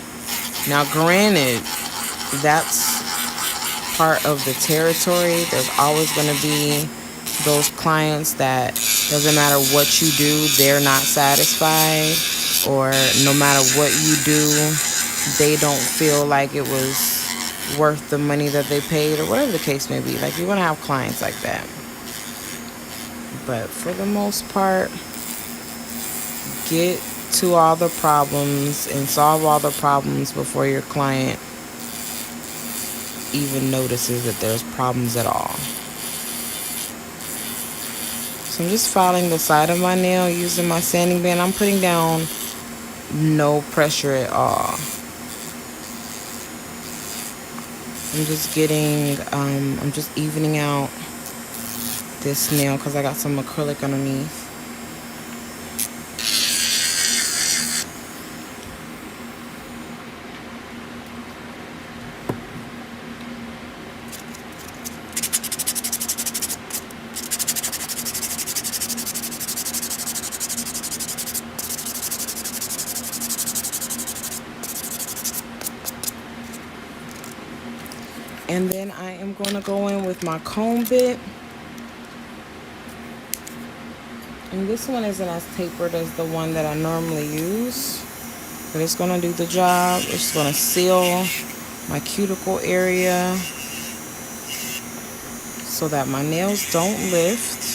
Now, granted, that's part of the territory. There's always going to be those clients that doesn't matter what you do, they're not satisfied, or no matter what you do, they don't feel like it was worth the money that they paid, or whatever the case may be. Like, you're going to have clients like that. But for the most part, get to all the problems and solve all the problems before your client even notices that there's problems at all. So I'm just filing the side of my nail using my sanding band. I'm putting down no pressure at all. I'm just I'm just evening out this nail because I got some acrylic underneath. And then I am going to go in with my comb bit. And this one isn't as tapered as the one that I normally use, but it's going to do the job. It's going to seal my cuticle area so that my nails don't lift.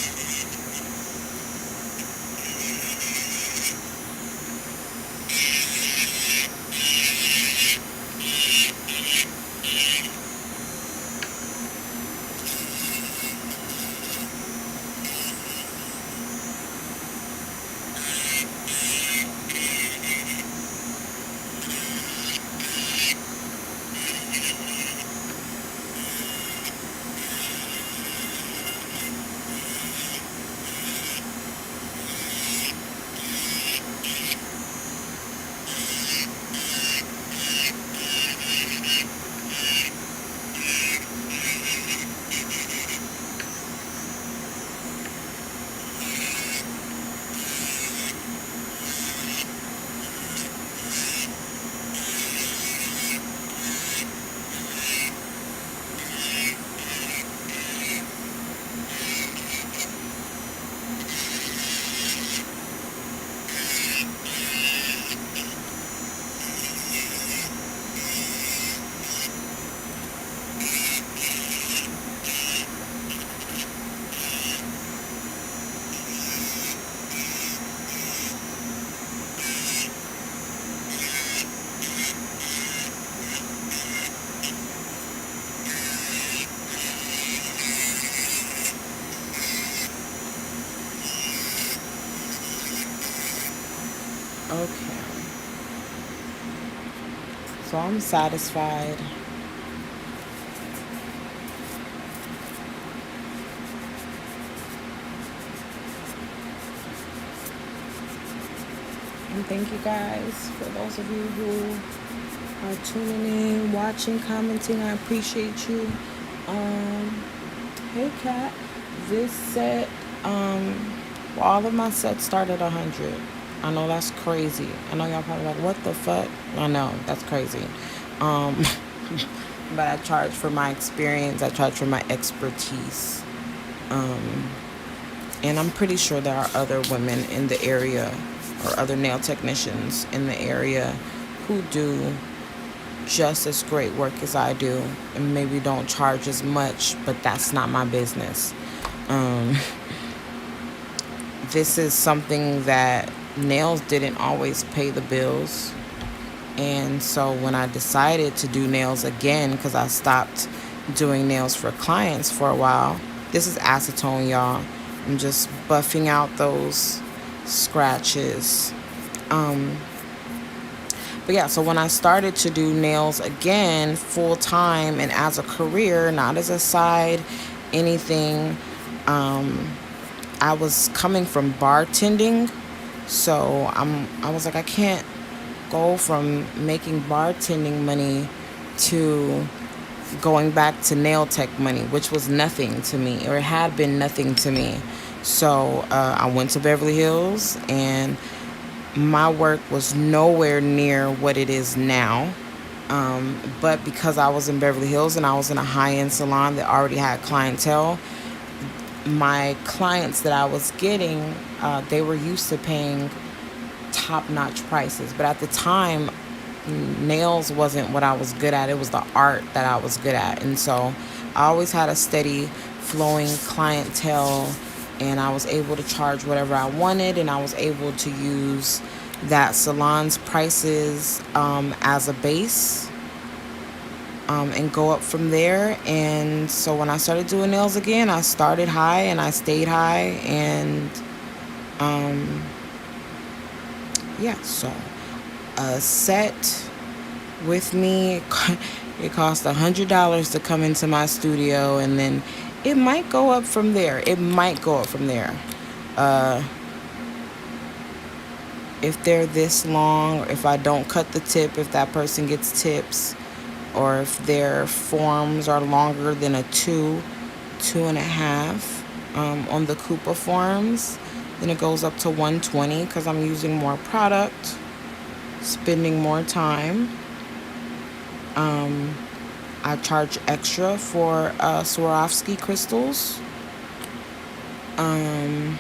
Okay. So I'm satisfied. And thank you guys for those of you who are tuning in, watching, commenting. I appreciate you. Hey Kat, this set, all of my sets start at 100. I know that's crazy. I know y'all probably like, what the fuck? I know, that's crazy. Um, but I charge for my experience. I charge for my expertise. And I'm pretty sure there are other women in the area or other nail technicians in the area who do just as great work as I do and maybe don't charge as much, but that's not my business. This is something that nails didn't always pay the bills. And so when I decided to do nails again, because I stopped doing nails for clients for a while, this is acetone, y'all. I'm just buffing out those scratches. But yeah, so when I started to do nails again full time and as a career, not as a side anything, I was coming from bartending. So I was like, I can't go from making bartending money to going back to nail tech money, which was nothing to me, or had been nothing to me. So I went to Beverly Hills, and my work was nowhere near what it is now. But because I was in Beverly Hills and I was in a high-end salon that already had clientele, my clients that I was getting, they were used to paying top-notch prices. But at the time, nails wasn't what I was good at. It was the art that I was good at. And so I always had a steady flowing clientele, and I was able to charge whatever I wanted, and I was able to use that salon's prices as a base and go up from there. And so when I started doing nails again, I started high and I stayed high. And yeah, so a set with me, it cost $100 to come into my studio, and then it might go up from there. If they're this long, or if I don't cut the tip, if that person gets tips, or if their forms are longer than a 2.5 on the Coupa forms, then it goes up to 120 because I'm using more product, spending more time. I charge extra for Swarovski crystals. I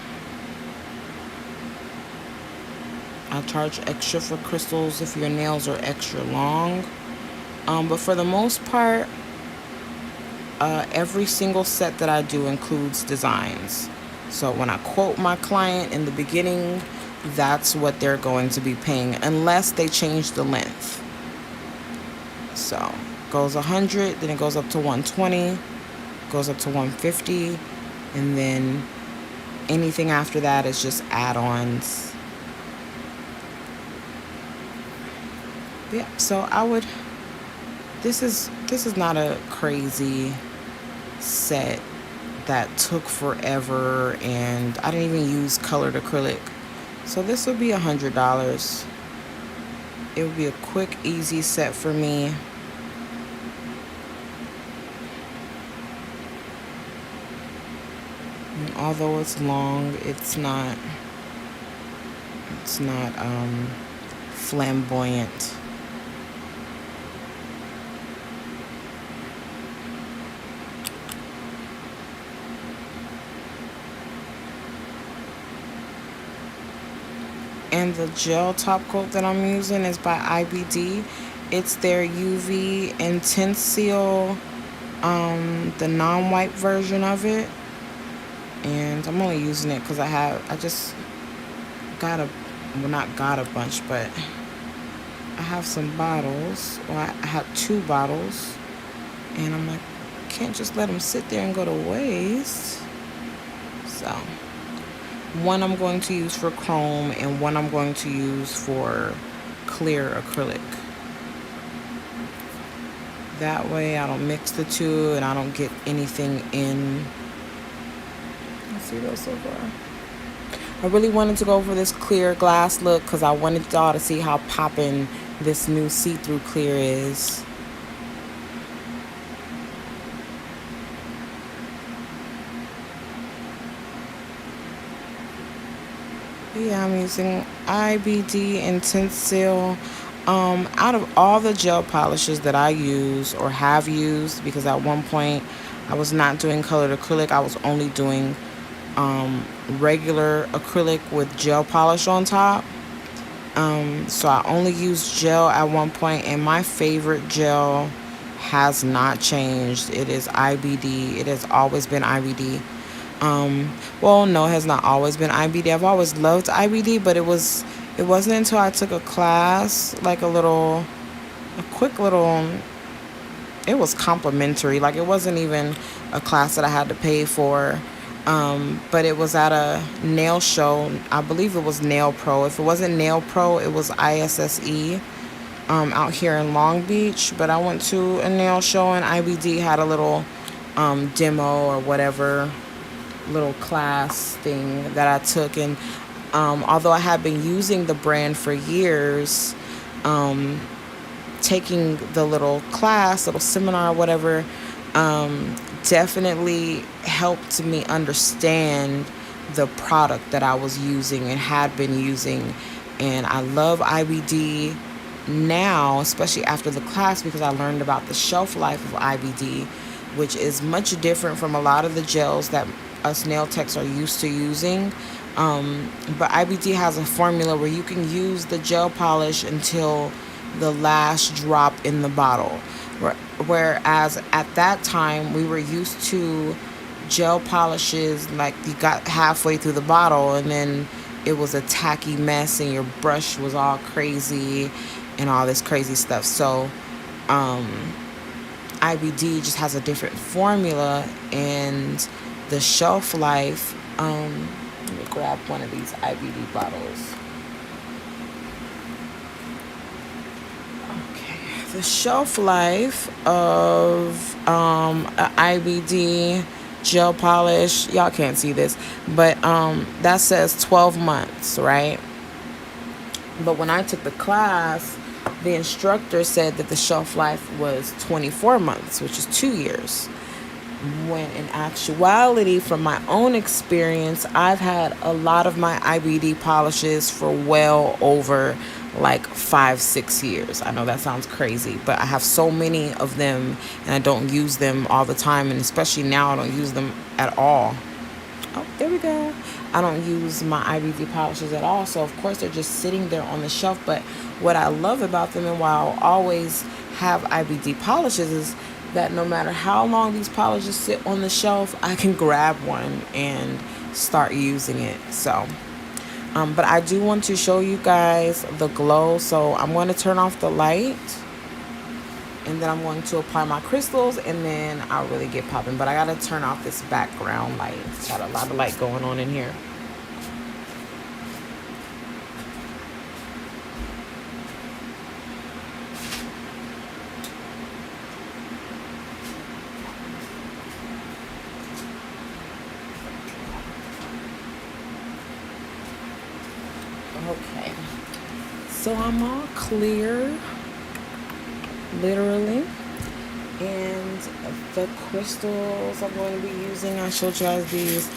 charge extra for crystals if your nails are extra long. But for the most part, every single set that I do includes designs. So when I quote my client in the beginning, that's what they're going to be paying, unless they change the length. So it goes 100, then it goes up to 120, goes up to 150, and then anything after that is just add-ons. Yeah, so this is not a crazy set that took forever, and I didn't even use colored acrylic. So this would be $100. It would be a quick, easy set for me. And although it's long, it's not flamboyant. And the gel top coat that I'm using is by IBD. It's their UV Intense Seal, the non-white version of it. And I'm only using it because I just got not got a bunch, but I have some bottles. Well, I have 2 bottles. And I'm like, can't just let them sit there and go to waste. So one I'm going to use for chrome, and one I'm going to use for clear acrylic. That way I don't mix the two and I don't get anything in. I see those so far. I really wanted to go for this clear glass look because I wanted y'all to see how poppin' this new see-through clear is. Yeah, I'm using IBD Intense Seal. Out of all the gel polishes that I use or have used, because at one point I was not doing colored acrylic, I was only doing regular acrylic with gel polish on top. So I only used gel at one point, and my favorite gel has not changed. It is IBD. It has always been IBD. Well, no, it has not always been IBD. I've always loved IBD, but it wasn't until I took a class, like a quick little, it was complimentary. Like, it wasn't even a class that I had to pay for. But it was at a nail show. I believe it was Nail Pro. If it wasn't Nail Pro, it was ISSE out here in Long Beach. But I went to a nail show, and IBD had a little demo or whatever, little class thing that I took. And although I had been using the brand for years, taking the little class, little seminar, whatever, definitely helped me understand the product that I was using and had been using. And I love IBD now, especially after the class, because I learned about the shelf life of IBD, which is much different from a lot of the gels that us nail techs are used to using. But IBD has a formula where you can use the gel polish until the last drop in the bottle. Whereas at that time, we were used to gel polishes, like you got halfway through the bottle and then it was a tacky mess and your brush was all crazy and all this crazy stuff. So IBD just has a different formula, and the shelf life, let me grab one of these IBD bottles. The shelf life of a IBD gel polish, y'all can't see this, but that says 12 months, right? But when I took the class, the instructor said that the shelf life was 24 months, which is 2 years. When in actuality, from my own experience, I've had a lot of my IBD polishes for well over like 5-6 years. I know that sounds crazy, but I have so many of them and I don't use them all the time, and especially now I don't use them at all. Oh, there we go. I don't use my IBD polishes at all, so of course they're just sitting there on the shelf. But what I love about them, and why I'll always have IBD polishes, is that no matter how long these polishes sit on the shelf, I can grab one and start using it. So but I do want to show you guys the glow. So I'm going to turn off the light, and then I'm going to apply my crystals, and then I'll really get popping. But I got to turn off this background light. It's got a lot of light going on in here. Okay, so I'm all clear, literally, and the crystals I'm going to be using, I showed you guys these.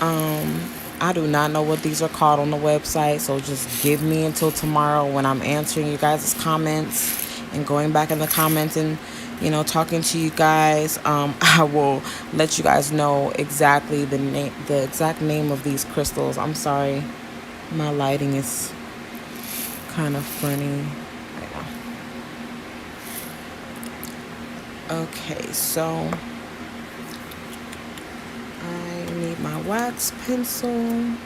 I do not know what these are called on the website, so just give me until tomorrow when I'm answering you guys' comments and going back in the comments and, you know, talking to you guys. I will let you guys know exactly the exact name of these crystals. I'm sorry. My lighting is kind of funny right now. Okay, so I need my wax pencil, and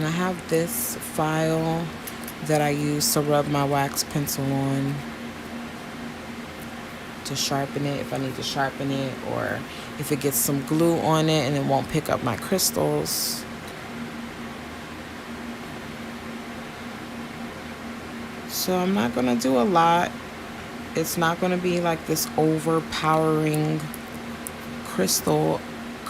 I have this file that I use to rub my wax pencil on to sharpen it if I need to sharpen it, or if it gets some glue on it and it won't pick up my crystals. So I'm not going to do a lot. It's not going to be like this overpowering crystal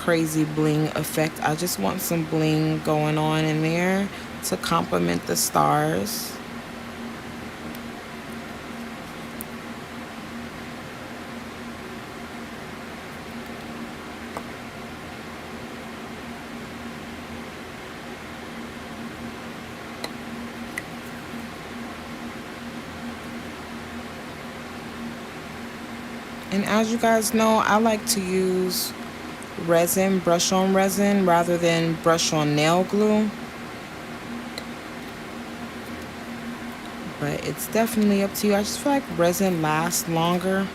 crazy bling effect. I just want some bling going on in there to complement the stars. And as you guys know, I like to use resin, brush on resin, rather than brush on nail glue. But it's definitely up to you. I just feel like resin lasts longer.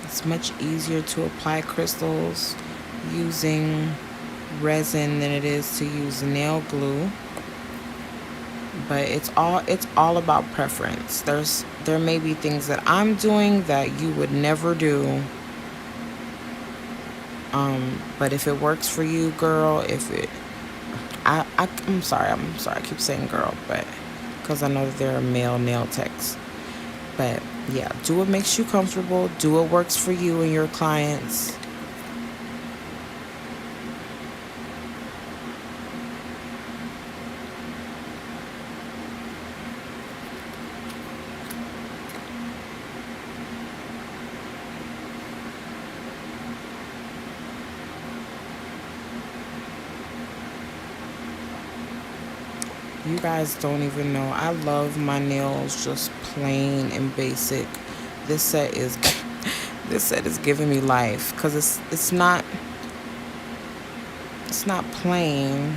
It's much easier to apply crystals using resin than it is to use nail glue. But it's all about preference. There may be things that I'm doing that you would never do. But if it works for you, girl, I'm sorry, I keep saying girl, but because I know that there are male nail techs. But yeah, do what makes you comfortable, do what works for you and your clients. You guys don't even know. I love my nails just plain and basic. This set is this set is giving me life because it's not plain,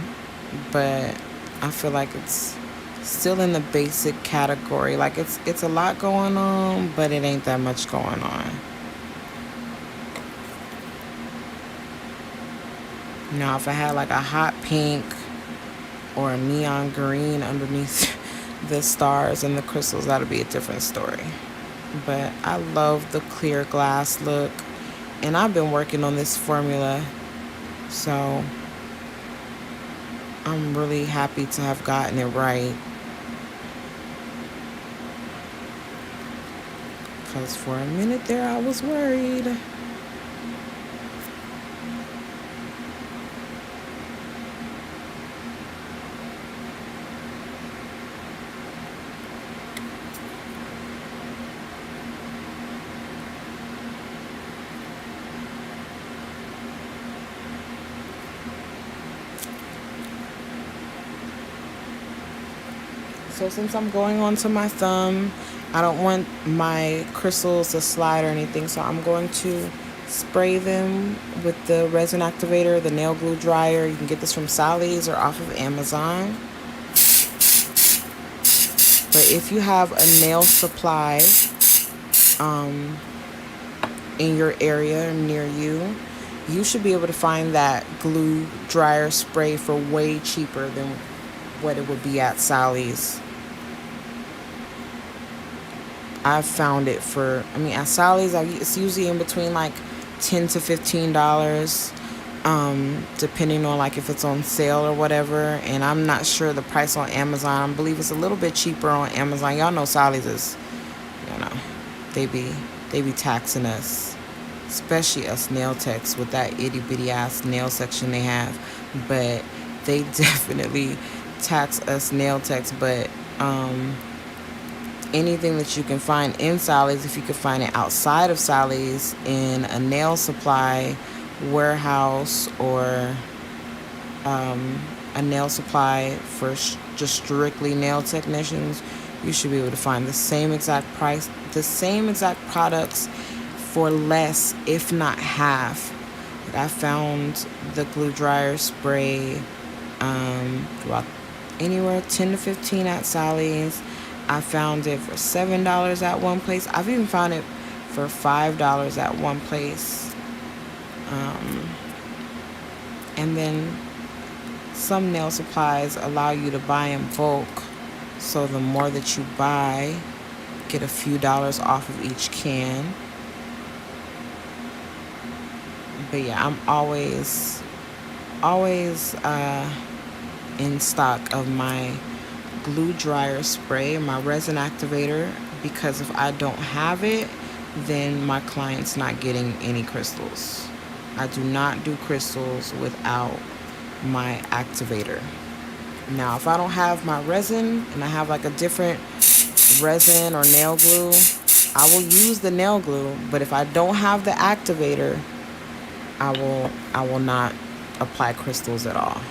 but I feel like it's still in the basic category. Like it's a lot going on, but it ain't that much going on. Now, if I had like a hot pink or a neon green underneath the stars and the crystals, that'll be a different story. But I love the clear glass look, and I've been working on this formula, so I'm really happy to have gotten it right. Because for a minute there I was worried. So since I'm going onto my thumb, I don't want my crystals to slide or anything, so I'm going to spray them with the resin activator, the nail glue dryer. You can get this from Sally's or off of Amazon. But if you have a nail supply in your area near you, you should be able to find that glue dryer spray for way cheaper than what it would be at Sally's. I've found it at Sally's, it's usually in between like $10 to $15, depending on like if it's on sale or whatever. And I'm not sure the price on Amazon. I believe it's a little bit cheaper on Amazon. Y'all know Sally's is, they be taxing us, especially us nail techs with that itty bitty ass nail section they have. But they definitely tax us nail techs. But anything that you can find in Sally's, if you could find it outside of Sally's in a nail supply warehouse or a nail supply for just strictly nail technicians, you should be able to find the same exact price, the same exact products for less, if not half. Like I found the glue dryer spray about anywhere 10 to 15 at Sally's. I found it for $7 at one place. I've even found it for $5 at one place. And then some nail supplies allow you to buy in bulk. So the more that you buy, get a few dollars off of each can. But yeah, I'm always in stock of my glue dryer spray, my resin activator. because if I don't have it, then my client's not getting any crystals. I do not do crystals without my activator. Now, if I don't have my resin and I have like a different resin or nail glue, I will use the nail glue. But if I don't have the activator, I will not apply crystals at all.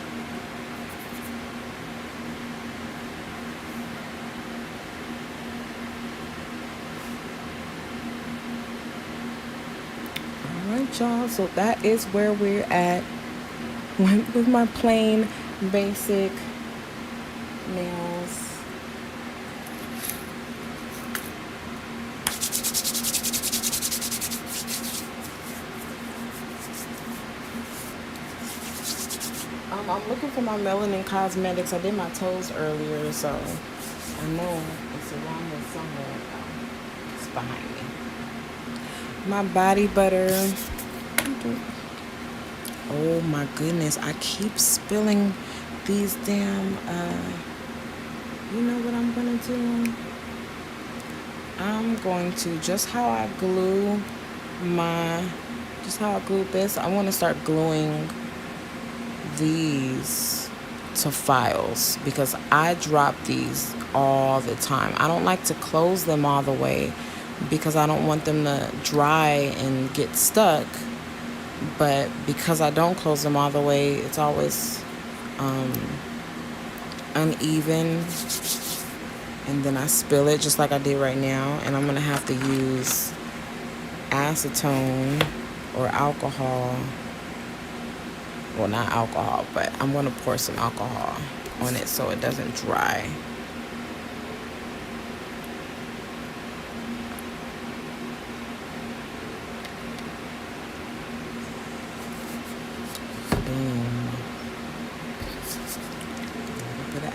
Alright, y'all, so that is where we're at with my plain basic nails. I'm looking for my Melanin Cosmetics. I did my toes earlier, so I know it's around there somewhere. It's behind me. My body butter. Oh my goodness, I keep spilling these damn, you know what I'm gonna do? I'm going to, just how I glue this, I want to start gluing these to files because I drop these all the time. I don't like to close them all the way because I don't want them to dry and get stuck. But because I don't close them all the way, it's always uneven, and then I spill it just like I did right now, and I'm gonna have to use acetone or alcohol. Well, not alcohol, but I'm gonna pour some alcohol on it so it doesn't dry.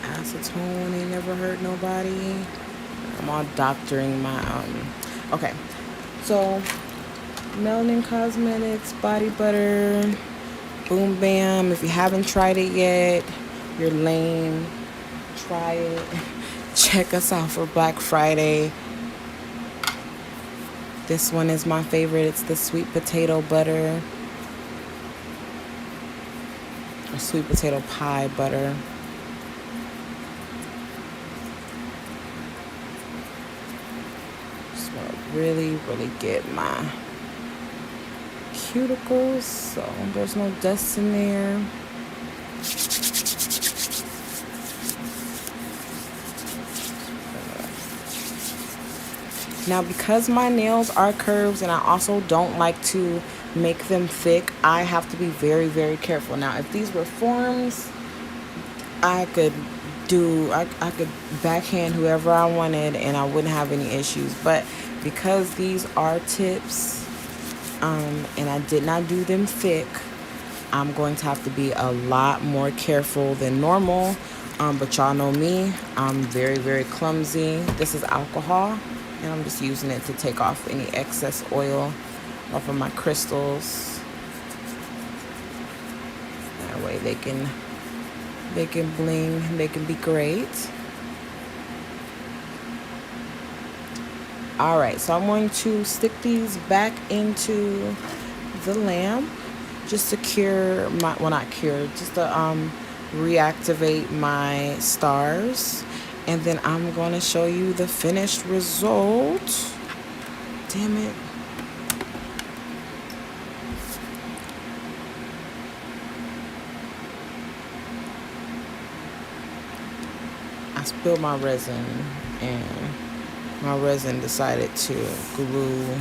Acetone ain't never hurt nobody. I'm all doctoring my okay, so Melanin Cosmetics body butter, boom bam. If you haven't tried it yet, you're lame. Try it. Check us out for Black Friday. This one is my favorite. It's the sweet potato butter, or sweet potato pie butter. Really get my cuticles so there's no dust in there. Now, because my nails are curves and I also don't like to make them thick, I have to be very careful. Now, if these were forms, I could backhand whoever I wanted and I wouldn't have any issues. But because these are tips, and I did not do them thick, I'm going to have to be a lot more careful than normal. But y'all know me, I'm very clumsy. This is alcohol, and I'm just using it to take off any excess oil off of my crystals. That way they can bling, they can be great. All right, so I'm going to stick these back into the lamp just to cure my, well, not cure, just to reactivate my stars. And then I'm going to show you the finished result. Damn it. I spilled my resin, and my resin decided to glue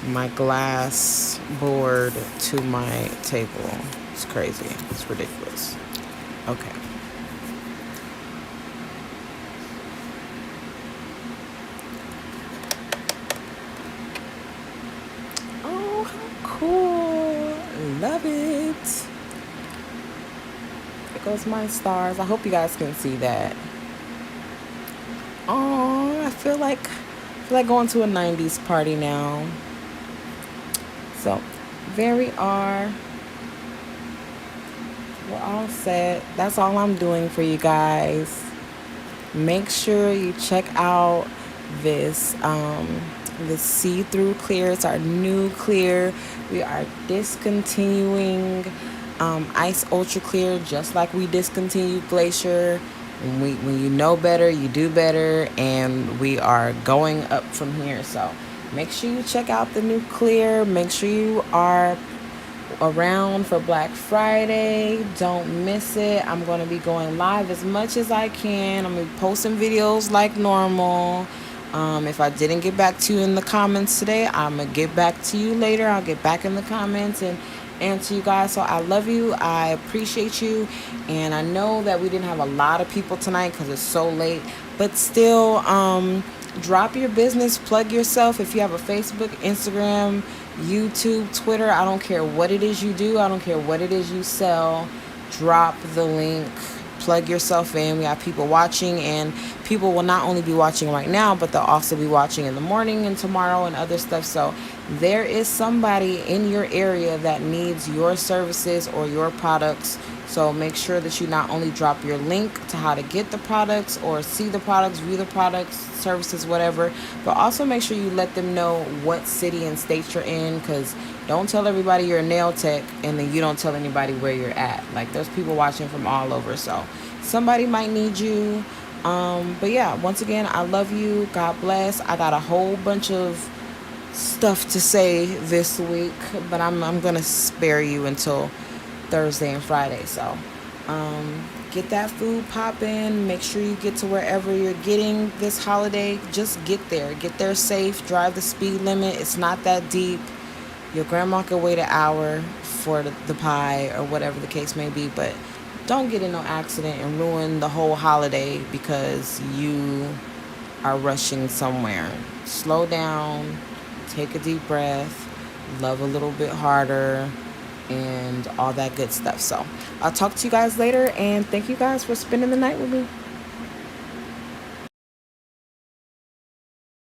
my glass board to my table. It's crazy. It's ridiculous. Okay. Oh, how cool. Love it. There goes my stars. I hope you guys can see that. Oh, I feel like going to a 90s party now. So, there we are. We're all set. That's all I'm doing for you guys. Make sure you check out this this see-through clear. It's our new clear. We are discontinuing Ice Ultra Clear, just like we discontinued Glacier. When you know better, you do better, and we are going up from here. So make sure you check out the new clear. Make sure you are around for Black Friday. Don't miss it. I'm going to be going live as much as I can. I'm going to be posting videos like normal. If I didn't get back to you in the comments today, I'm going to get back to you later. I'll get back in the comments and answer you guys. So I love you. I appreciate you. And I know that we didn't have a lot of people tonight because it's so late. But still, drop your business, plug yourself. If you have a Facebook, Instagram, YouTube, Twitter, I don't care what it is you do. I don't care what it is you sell. Drop the link. Plug yourself in. We have people watching, and people will not only be watching right now, but they'll also be watching in the morning and tomorrow and other stuff. So there is somebody in your area that needs your services or your products. So make sure that you not only drop your link to how to get the products or see the products, view the products, services, whatever, but also make sure you let them know what city and state you're in, because don't tell everybody you're a nail tech and then you don't tell anybody where you're at. Like, there's people watching from all over, so somebody might need you. But yeah, once again, I love you. God bless. I got a whole bunch of stuff to say this week, but I'm gonna spare you until Thursday and Friday. So get that food popping. Make sure you get to wherever you're getting this holiday. Just get there safe. Drive the speed limit. It's not that deep. Your grandma could wait an hour for the pie or whatever the case may be, but don't get in no accident and ruin the whole holiday because you are rushing somewhere. Slow down, take a deep breath, love a little bit harder, and all that good stuff. So I'll talk to you guys later, and thank you guys for spending the night with me.